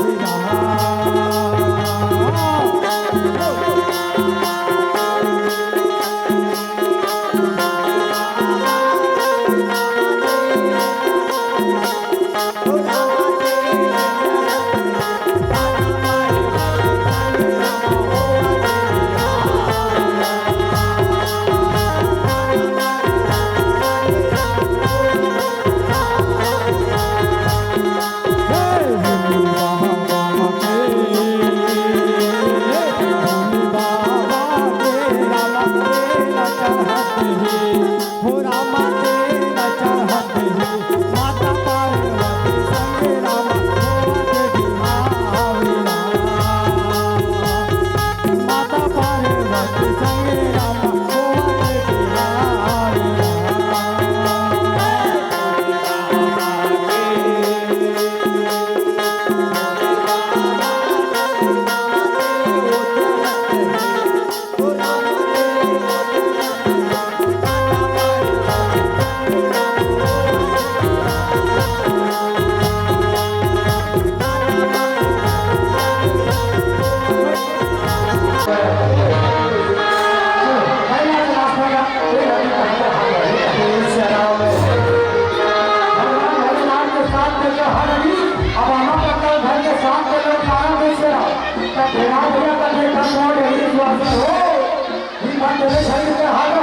माता पार्वती संगे राम भोज बिहारी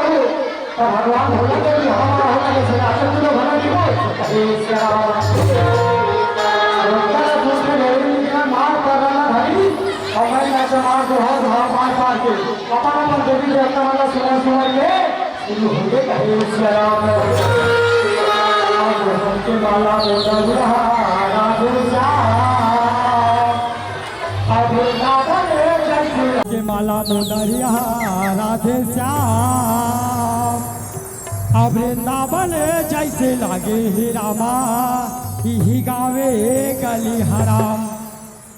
भगवान भोला के भी हमारा होना के सनातन को भला नहीं बोल मार कर रहा भाई और मैं ऐसे मार को हाथ मार मार के अपना मन देवी देवता वाला सुना सुना के शुरू हो गए कहे श्याम के माला बोला राधे श्याम अब राधे जैसे के माला बोला राधे श्याम अब वृंदावन जैसे लागे ही रामा ही गावे गली हराम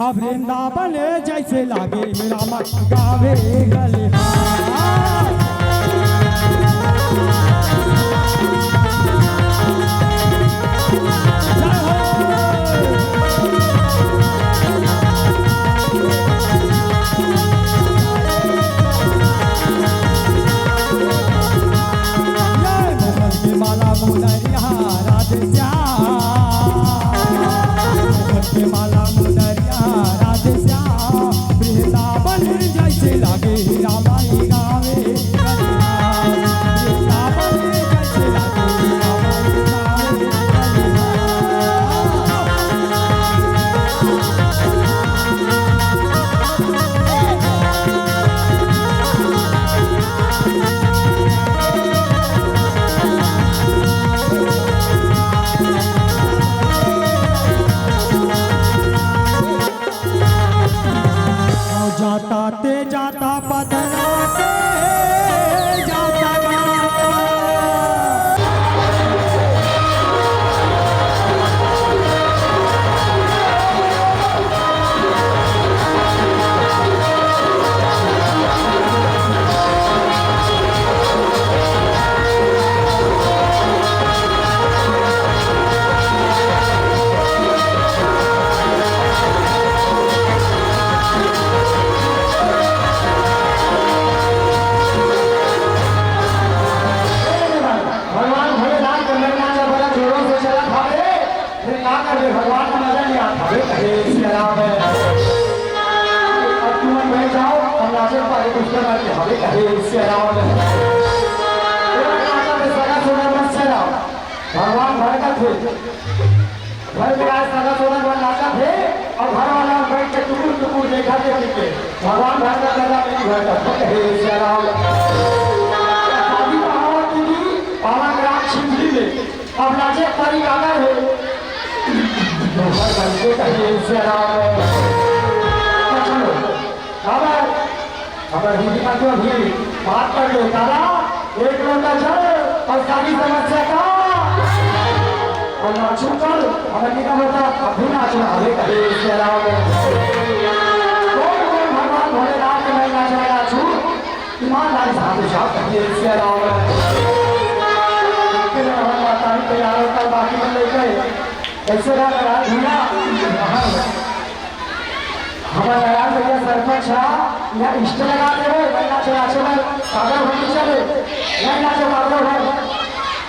अब वृंदावन जैसे लागे ही रामा गावे गली हराम माला मुनरिया राधे श्याम माला मुनरिया राधे श्याम वृंदावन जैसे लागे रामाई गावे भाभी कहे सिया राम भगवान घर का थे घर में आज सदा सोना भगवान नाचा थे और घर वाला बैठ के टुकुर टुकुर देखा थे भगवान घर का दादा मेरी घर का कहे सिया राम शादी का हवा की पाला ग्राम छिंदली में अब नाचे तारी गाना है तो घर बनके कहे सिया राम चलो अब हिंदी का जो भी बात कर लो दादा एक लोटा जल और सारी समस्या का और नाचू कर हमें क्या होता अभी नाचना अभी कभी सिया राम कौन भगवान भोलेनाथ के मैं नाचना नाचू ईमानदारी साधु साहब कभी सिया राम तारीख तैयार होकर बाकी बन ले गए ऐसे रहा भैया हमारे यार भैया सरपंच है या इष्ट लगा दे रहे मैं नाचो नाचो में पागल होने चले मैं नाचो पागल हो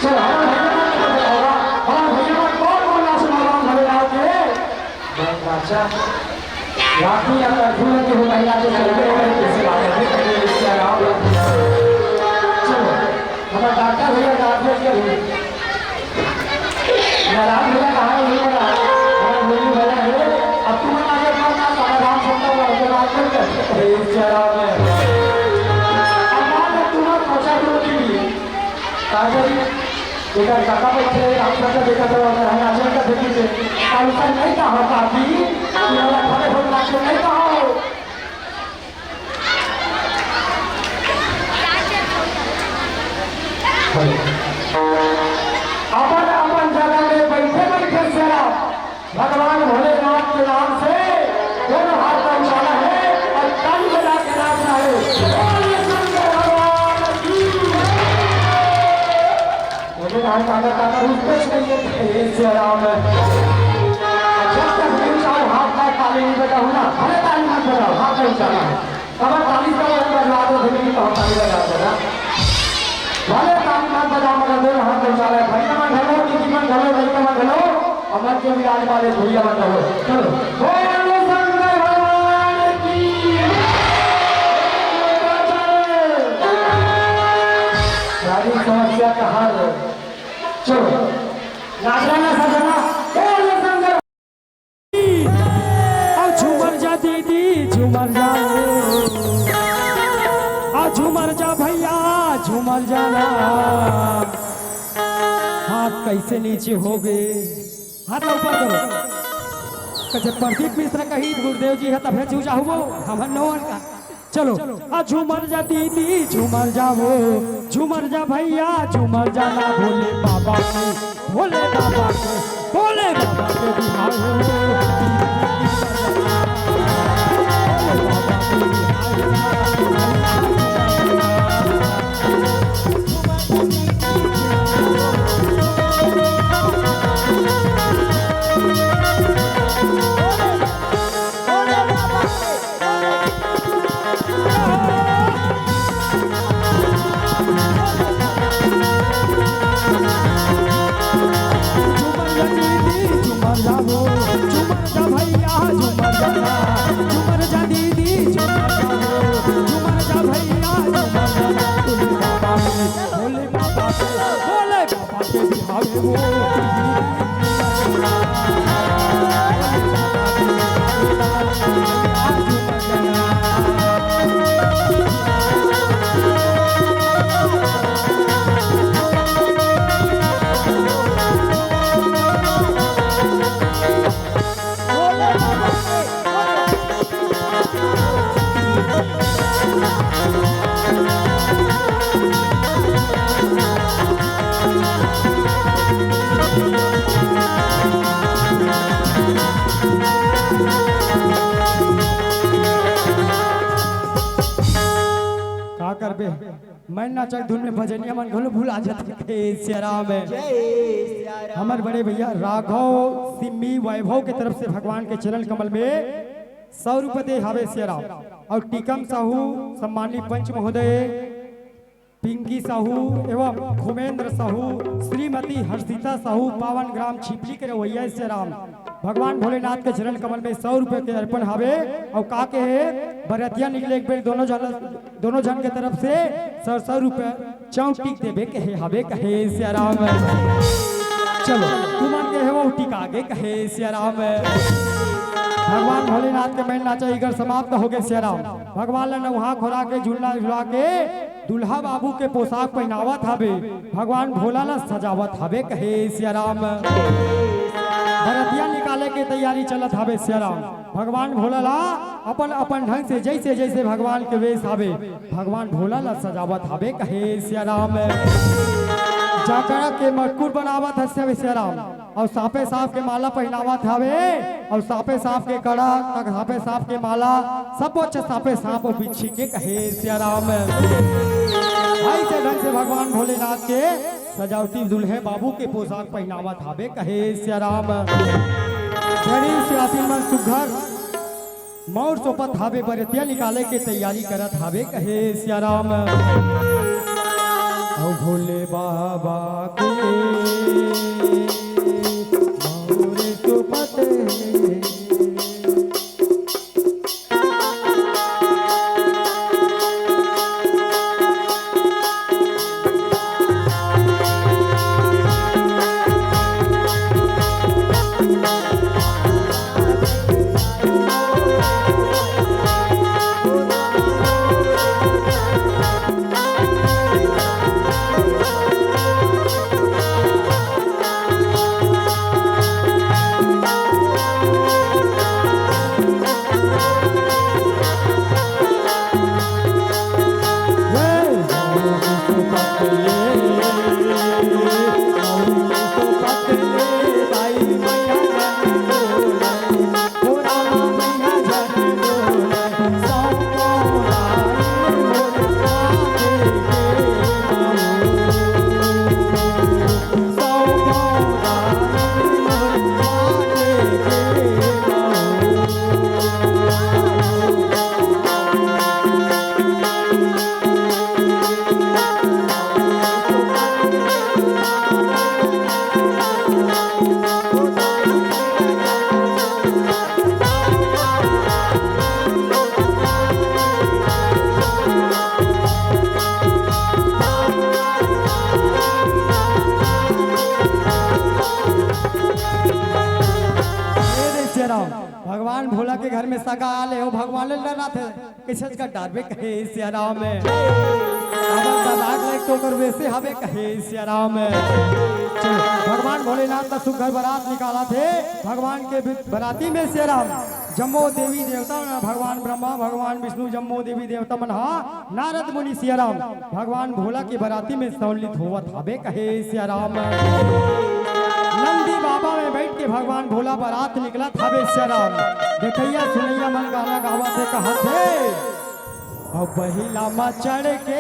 चलो हमारे भैया कौन नाचो भगवान भोलेनाथ के नाचा राखी या भूल के हो महिला जो चलते हैं कैसे बात है इसके अलावा चलो हमारा डॉक्टर भैया डॉक्टर के नाराज भैया कहाँ है नहीं पता हमारे बोली भैया है अब तुम आगे बढ़ना समाधान सुनता हुआ उसके बाद फिर करते हैं इसके अलावा अब बात है तुम्हारा पहुँचा दो के लिए कागज इधर काका बैठे हम सबका देखा तो हम नाचने का देखी थे ऐसा नहीं कहा काफी मेरा खड़े हो नाचने नहीं कहा अपन अपन जगह में बैठे बैठे सेरा भगवान भोलेनाथ के नाम से दोनों हाथ का उछाला है और ताली बजा के नाचना है हाथ का ताली नहीं बजा हूँ ना हमें ताली मत बजाओ हाथ का उछाला है अगर ताली का बजवा दो तो ताली बजा देना भले ताली मत बजाओ मगर दोनों हाथ का उछाला है भैया मन घलो किसी मन घलो भैया मन घलो अमर के भी आने वाले भैया मन घलो चलो बोलो शंकर भगवान की सारी समस्या का हल चलो नाचना ना सजना बोलो शंकर और झूमर जा दीदी झूमर जा झूमर जा भैया झूमर जाना हाथ कैसे नीचे हो गए हाथ ऊपर करो जब प्रदीप मिश्रा कही गुरुदेव जी है तब है चूजा हुआ हम नौन का चलो झूमर जा दीदी झूमर जाओ झूमर जा भैया झूमर जाना भोले बाबा के भोले बाबा के भोले बाबा के बिहार मैं नाचा धुन में भजनिया मन घोलो भूला जाते सियारा में हमारे बड़े भैया राघव सिम्मी वैभव के तरफ से भगवान के चरण कमल में 100 रुपये दे हावे सियारा और टीकम साहू सम्मानित पंच महोदय पिंकी साहू एवं घुमेंद्र साहू, श्रीमती हर्षिता साहू, पावन ग्राम छिपली के रवैया से राम। भगवान भोलेनाथ के चरण कमल में 100 रुपए के अर्पण हावे और का के है बरतिया निकले एक बेर दोनों जन के तरफ से 100 रुपए चौंटी देवे के है हावे कहे से राम। चलो तू मन के है वो टिका आगे कहे से राम। भगवान भोलेनाथ के मेन नाचा इगर समाप्त हो गए सियाराम। भगवान ने नौहा खोरा के झूला झुला के दुल्हा बाबू के पोशाक पहनावत हवे, भगवान भोला ला सजावत हवे कहे सियाराम। बरतिया निकाले के तैयारी चलत हवे सियाराम। भगवान भोला ला अपन अपन ढंग से जैसे जैसे भगवान के वेश हवे, भगवान भोला ला सजावत हवे कहे सियाराम। जाकड़ा के मटकुर बनावत हसे सियाराम और सापे साफ के माला पहनावत हवे और सापे साफ के कड़ा तक सापे साफ के माला सब अच्छे सापे साफ और बिच्छी के कहे सियाराम। ऐसे ढंग से भगवान भोलेनाथ के सजावटी दुल्हे बाबू के पोशाक पहनावत हवे कहे सियाराम। शरीर से आशीर्वाद सुघर मौर सोपत हवे, बरतिया निकाले के तैयारी करत हवे कहे सियाराम। ओ भोले बाबा के मौर सोपत भगवान भोला के घर में सगा आले हो, भगवान ले लड़ा थे किसे का डारबे कहे सियाराम में अब लाग ले तो कर वैसे हवे कहे सियाराम में। भगवान भोलेनाथ का सुघर बारात निकाला थे, भगवान के बराती में सियाराम जम्मो देवी देवता भगवान ब्रह्मा भगवान विष्णु जम्मो देवी देवता मनहा नारद मुनि सियाराम भगवान भोला की बराती में सम्मिलित होवत हवे कहे सियाराम। नंदी बाबा में बैठ के भगवान भोला बारात निकला था सियाराम। देखैया सुनैया मन गाना गावा थे कहा थे और बहिला में चढ़ के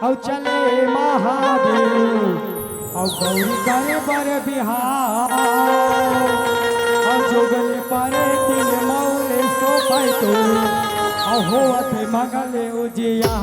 और चले महादेव और गौरी करे बर बिहार और जोगल पर तिल मौरे सो पैतो और होवत मगल उजिया।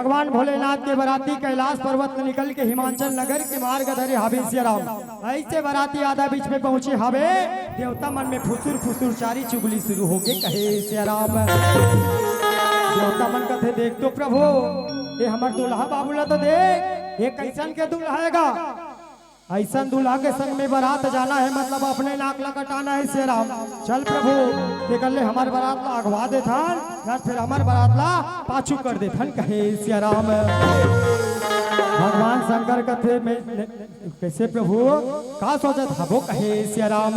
भगवान भोलेनाथ के बराती कैलाश पर्वत में निकल के हिमाचल नगर के मार्ग धरे हवे सिया राम। ऐसे बराती आधा बीच में पहुंचे हवे, देवता मन में फुसुर फुसुर चारी चुगली शुरू हो गए कहे सिया राम। देवता मन कथे देख तो प्रभु ये हमार दूल्हा बाबूला तो देख, ये कैसन के दूल्हा हैगा, ऐसा दूल्हा के संग में बारात जाना है, मतलब अपने नाक ला कटाना है सिया राम। चल प्रभु ते ले हमार बारात ला अगवा दे थन, या फिर हमार बारात ला पाछू कर दे थन कहे सिया राम। भगवान शंकर कथे में कैसे प्रभु का सोचत हबो कहे सिया राम।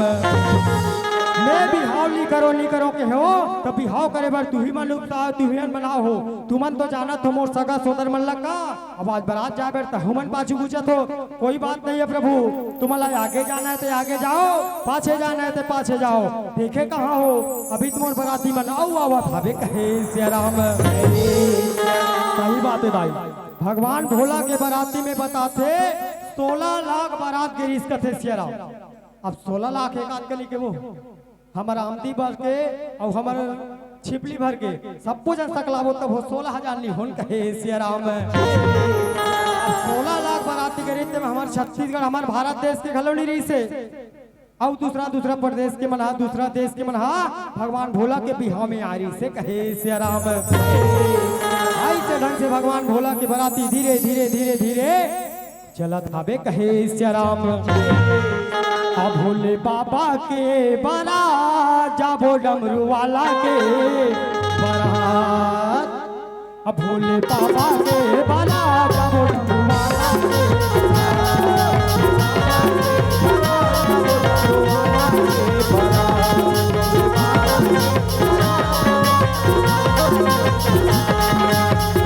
मैं बिहाव नहीं करो के हो तो बिहाव करे बर तू ही मन उपता तू ही बनाओ हो, तू मन तो जाना तो मोर सगा सोदर मन लगा अब आज बारात जा बर तो मन पाछू गुजत हो, कोई बात नहीं है प्रभु, तुम्हारा आगे जाना है तो आगे जाओ, पाछे जाना है तो पाछे जाओ, देखे कहाँ हो अभी तुम बाराती मनाओ आवत हवे कहे सिया राम। सही बात है दाई, भगवान भोला के बाराती में बताते 16 लाख बारात गिरीश कथे सिया राम। अब 16 लाख एक आध गली के वो हमारा आमदी भर के और हमारा छिपली भर के सबको जन सकलाबो तब हो 16,000 नहीं होन कहे सिया राम। 16 लाख बाराती गरीब थे हमारे छत्तीसगढ़ हमारे भारत देश के घलोनी रही से और दूसरा प्रदेश के मनहा दूसरा देश के मनहा भगवान भोला के बिहाव में आ रही से कहे सिया राम। ऐसे ढंग से भगवान भोला की बाराती धीरे धीरे धीरे धीरे चलत हवे कहे सिया राम। अब भोले बाबा के बारात जाबो डमरू वाला के बारात, अब भोले बाबा के बारात जाबो डमरू वाला के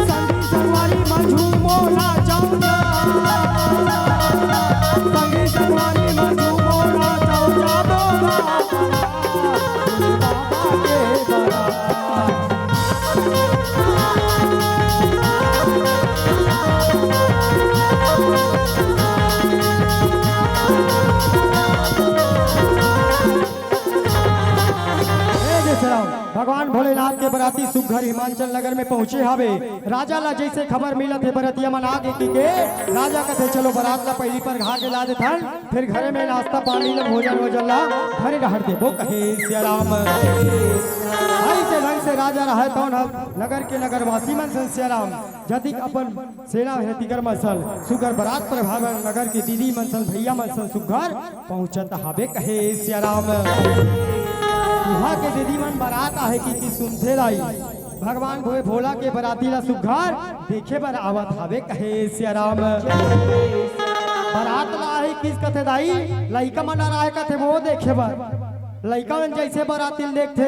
संगी संगवारी मंझू मोला चौजा, संगी संगवारी मंझू मोला चौजा बोगा बाबा के बारात। भगवान भोलेनाथ के बराती सुघर हिमाचल नगर में पहुंचे हवे। राजा ला जैसे खबर मिलत है बरतिया मन आगे की के राजा कथे चलो बारात ला पहली पर घा के ला दे थन, फिर घरे में नाश्ता पानी ला भोजन वोजन ला घरे रहर दे वो कहे सिया राम। ऐसे ढंग से राजा रहे तो नगर के नगरवासी मन सन सिया राम जदि अपन सेना हेतिकर मसल सुगर बारात पर भावन नगर के दीदी मन सन भैया मन सन सुघर पहुंचत हवे कहे सिया राम। वहाँ के दीदी मन बारात आहे की सुनते लाई भगवान भोला के बराती ला सुघर देखे बर आवत हवे कहे सिया राम। बारात ला आहे किस कथे दाई लइका मन आए कथे वो देखे बर, लइका मन जैसे बराती देखते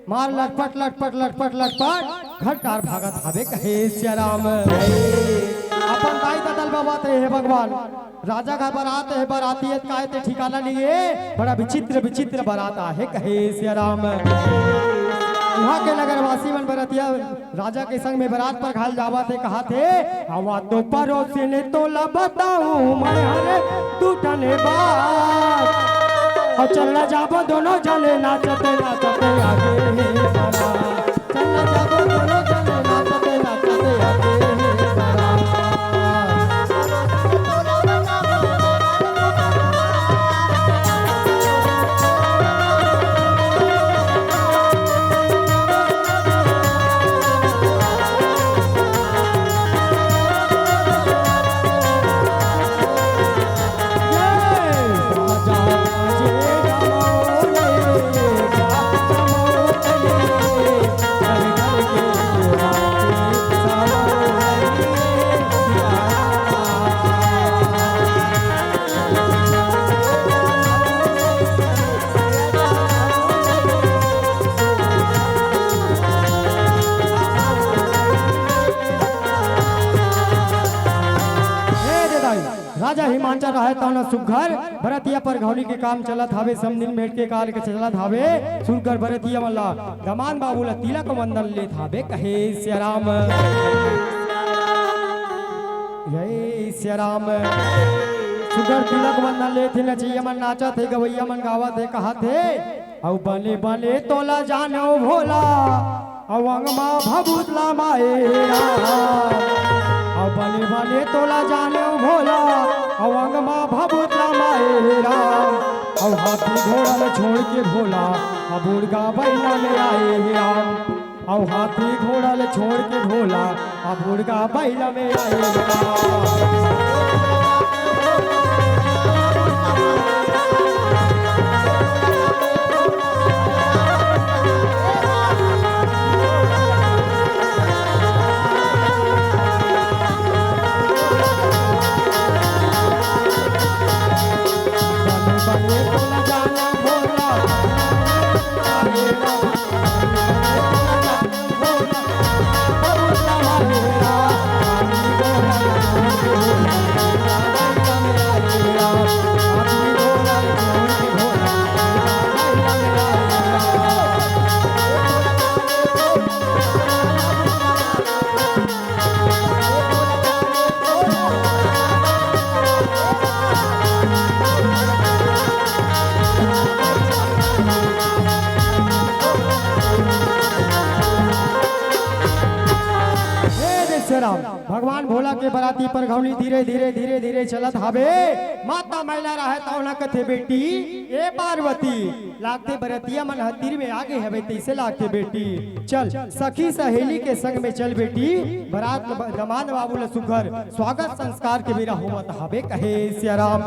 मार लटपट लटपट लटपट लटपट घटार भागत हवे कहे सिया राम। अपन दाई ददल बाबा हे भगवान राजा का बारात है बाराती का ते ठिकाना लिए बड़ा विचित्र विचित्र बारात आहे कहे सिया राम। वहाँ के नगरवासी मन बरातिया राजा के संग में बारात पर घाल जावा थे कहा थे हवा तो परोसे ने तो ला बताऊं मैं हरे टूटने बात और चलना जाबो दोनों जले नाचते नाचते आगे चलना जाबो दोनों जले नाचते नाचते आगे। राजा हिमांचल रहे तो न सुघर भरतिया पर घौनी के काम चलत हवे सब दिन भेंट के काल के चलत हवे सुनकर भरतिया मल्ला दमान बाबू ला तिलक वंदन लेत हवे कहे सिया राम। जय सिया राम। सुघर तिलक वंदन लेत थे नचिया मन नाचत थे गवैया मन गावत थे कहा थे औ बने बने तोला जानो भोला अवंग मा भभूतला माए बने बने तोला जाने भोला अवंग माँ भभूतला माए राम और हाथी घोड़ा में छोड़ के भोला अब उड़गा बैला में आए राम और हाथी घोड़ा ले छोड़ के भोला अब उड़गा बैला में आए राम भगवान भोला के बराती पर घौली धीरे धीरे धीरे धीरे चलत हवे माता मैला रहे तो न कथे बेटी ए पार्वती लागते बरतिया मन हतीर में आगे हवे तैसे लागते बेटी चल सखी सहेली के संग में चल बेटी बरात दमाद बाबू ल सुघर स्वागत संस्कार के बेरा होवत हवे कहे सिया राम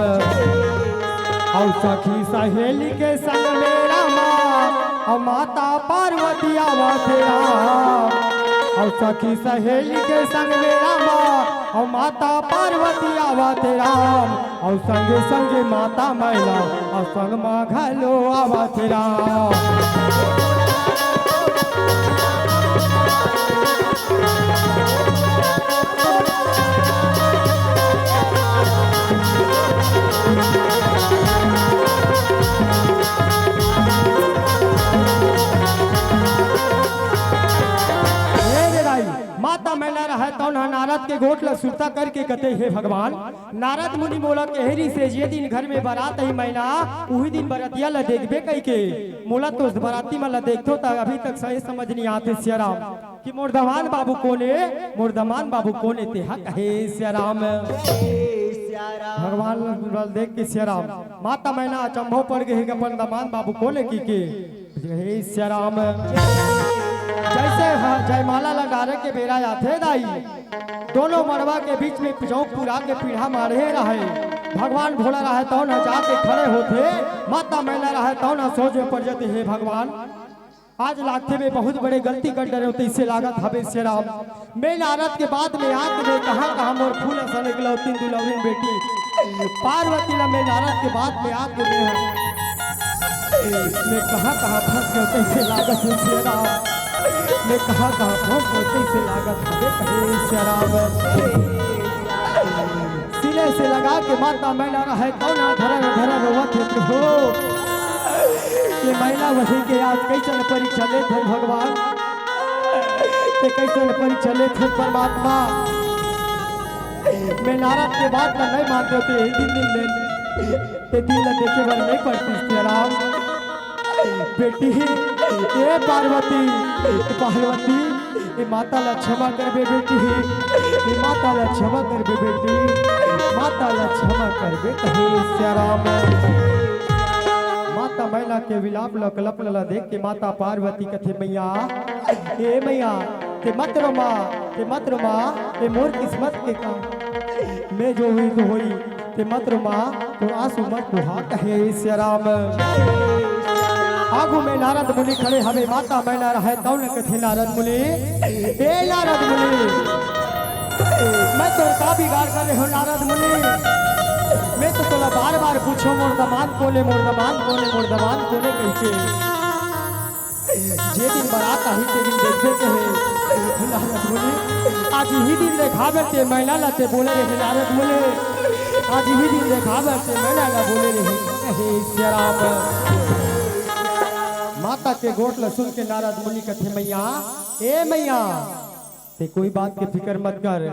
और सखी सहेली के संग में रामा और माता पार्वती आवत राम और सखी सहेली के संग में रामा और माता पार्वती आवत राम और संगे संगे माता मैला और संग माँ घलो आवत राम माता मैला रहा तो नारद के गोट ल सुरता करके कते हे भगवान नारद मुनि मोला केहरी से जे दिन घर में बारात ही मैना उही दिन बरातिया ल देखबे कई के मोला तो बराती में ल देखतो त अभी तक सही समझ नहीं आते सिया राम कि मोरदमान बाबू कोने मोरदमान बाबू कोने ते हा कहे सिया राम भगवान ल देख के सिया राम माता मैना अचंभव पड़ गए अपन दमान बाबू कोने की के हे सिया राम जैसे जयमाला लगाने के बेरा आते दाई दोनों मड़वा के बीच में चौक पूरा के पीढ़ा मारे रहे भगवान भोला रहे तो न जाके खड़े होते माता मैला रहे तो न सोच में पड़ जाते हे भगवान आज लागते में बहुत बड़े गलती कर डरे होते इससे लागत हवे से राम मैं नारद के बाद में आग में कहाँ मोर फूल सा निकला तीन दुलौरी बेटी पार्वती ला मैं नारद के बाद में आग में मैं कहाँ फंस गया कैसे लागत है से राम मैं कहाँ फंस गया कैसे लागत हवे कहे से राम सिले से लगा के माता मैला रहे कौना धरा रोवत हो ये महिला वही के आज कैसे परीक्षा ले थे भगवान ते कैसे परीक्षा ले थे परमात्मा मैं नारद के बात का नहीं मानते थे दिन में ते दिल देखे बर नहीं पड़ती थी राम बेटी ये पार्वती ये माता ला क्षमा कर बे बेटी ये माता ला क्षमा कर बे बेटी माता ला क्षमा कर बे कहे सिया राम माता मैला के विलाप लकलप लला देख के माता पार्वती कथे मैया ए मैया ते मत रमा ते मोर किस्मत के काम मैं जो हुई तो हुई ते मत रमा तो आंसू मत बहा कहे सिया राम आगू में नारद मुनि खड़े हमें माता मैला रहे तौन कथे नारद मुनि ए नारद मुनि मैं तो का बिगाड़ कर रहे हो नारद मुनि मैं तो तोला बार बार पूछो मोर दमान कोने कह के जे दिन बारात आई ते दिन देखबे के है नारद मुनि आज ही दिन देखावे ते मैला लाते बोले रहे नारद मुनि आज ही दिन देखावे ते मैला ला बोले रहे कहे सिया राम माता के गोट ल सुन के नारद मुनि कथे मैया ए मैया ते कोई बात के फिक्र मत कर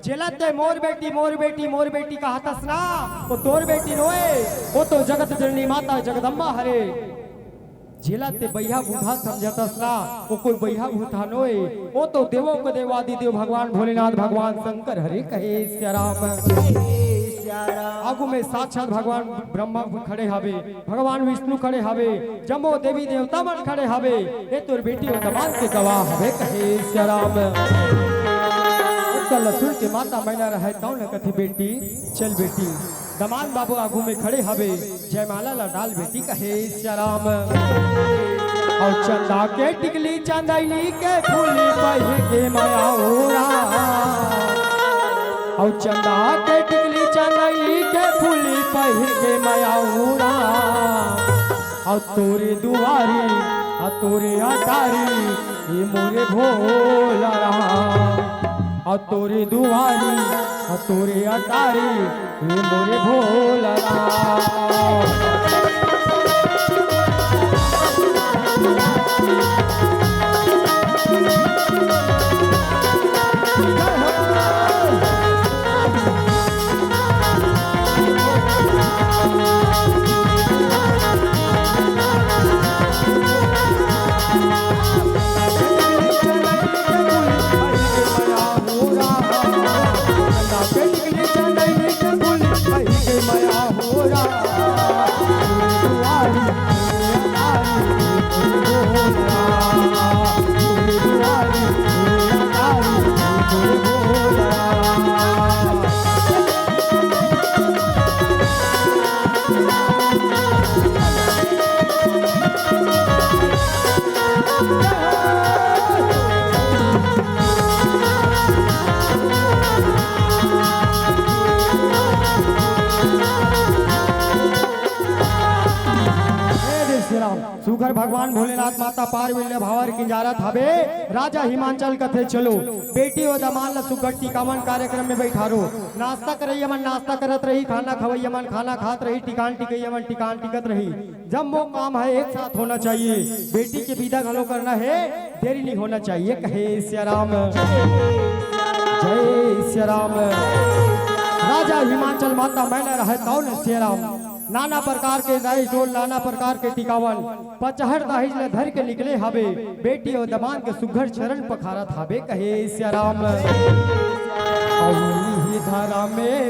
चलते मोर बेटी कहा तस ना वो तोर बेटी रोए वो तो जगत जननी माता जगदम्बा हरे झेला ते बैया बूढ़ा समझतस ना वो कोई बैया बूढ़ा नोए वो तो देवों को देवादि देव भगवान भोलेनाथ भगवान शंकर हरे कहे सिया राम आगू में साक्षात भगवान ब्रह्मा खड़े हवे भगवान विष्णु खड़े हवे जम्बो देवी देवता मन खड़े हवे ये तोर बेटी और दमान के गवाह हवे कहे सिया राम कल सुन के माता मैना रहे तौ न कथे बेटी चल बेटी दमान बाबू आगू में खड़े हवे जयमाला ला डाल बेटी कहे सिया राम और चंदा के टिकली चंदनी के फूली पहिर के माया ओरा और चंदा के टिकली चंदनी के फूली पहिर के माया ओरा और तोरे दुआरी और तोरे अटारी ये मोरे भोला और तोरे दुआरी और तोरे अटारी ये मोरे भोला सुगर भगवान भोलेनाथ माता पार्वती भावर की जारत हवे राजा हिमांचल कथे चलो बेटी और दमान ला सुगर टिकावन कार्यक्रम में बैठारो नाश्ता करई मन नाश्ता करत रही खाना खवई मन खाना खात रही टिकान टिकई मन टिकान टिकत रही जब वो काम है एक साथ होना चाहिए बेटी के विदा घलो करना है देरी नहीं होना चाहिए कहे सिया राम जय सिया राम राजा हिमांचल माता मैंने रहे कौन सिया राम नाना प्रकार के दाई डोल नाना प्रकार के टिकावन पचहर दाहिज ले धर के निकले हवे बेटी और दमान के सुघर चरण पखारत हवे कहे सिया राम ही धारा में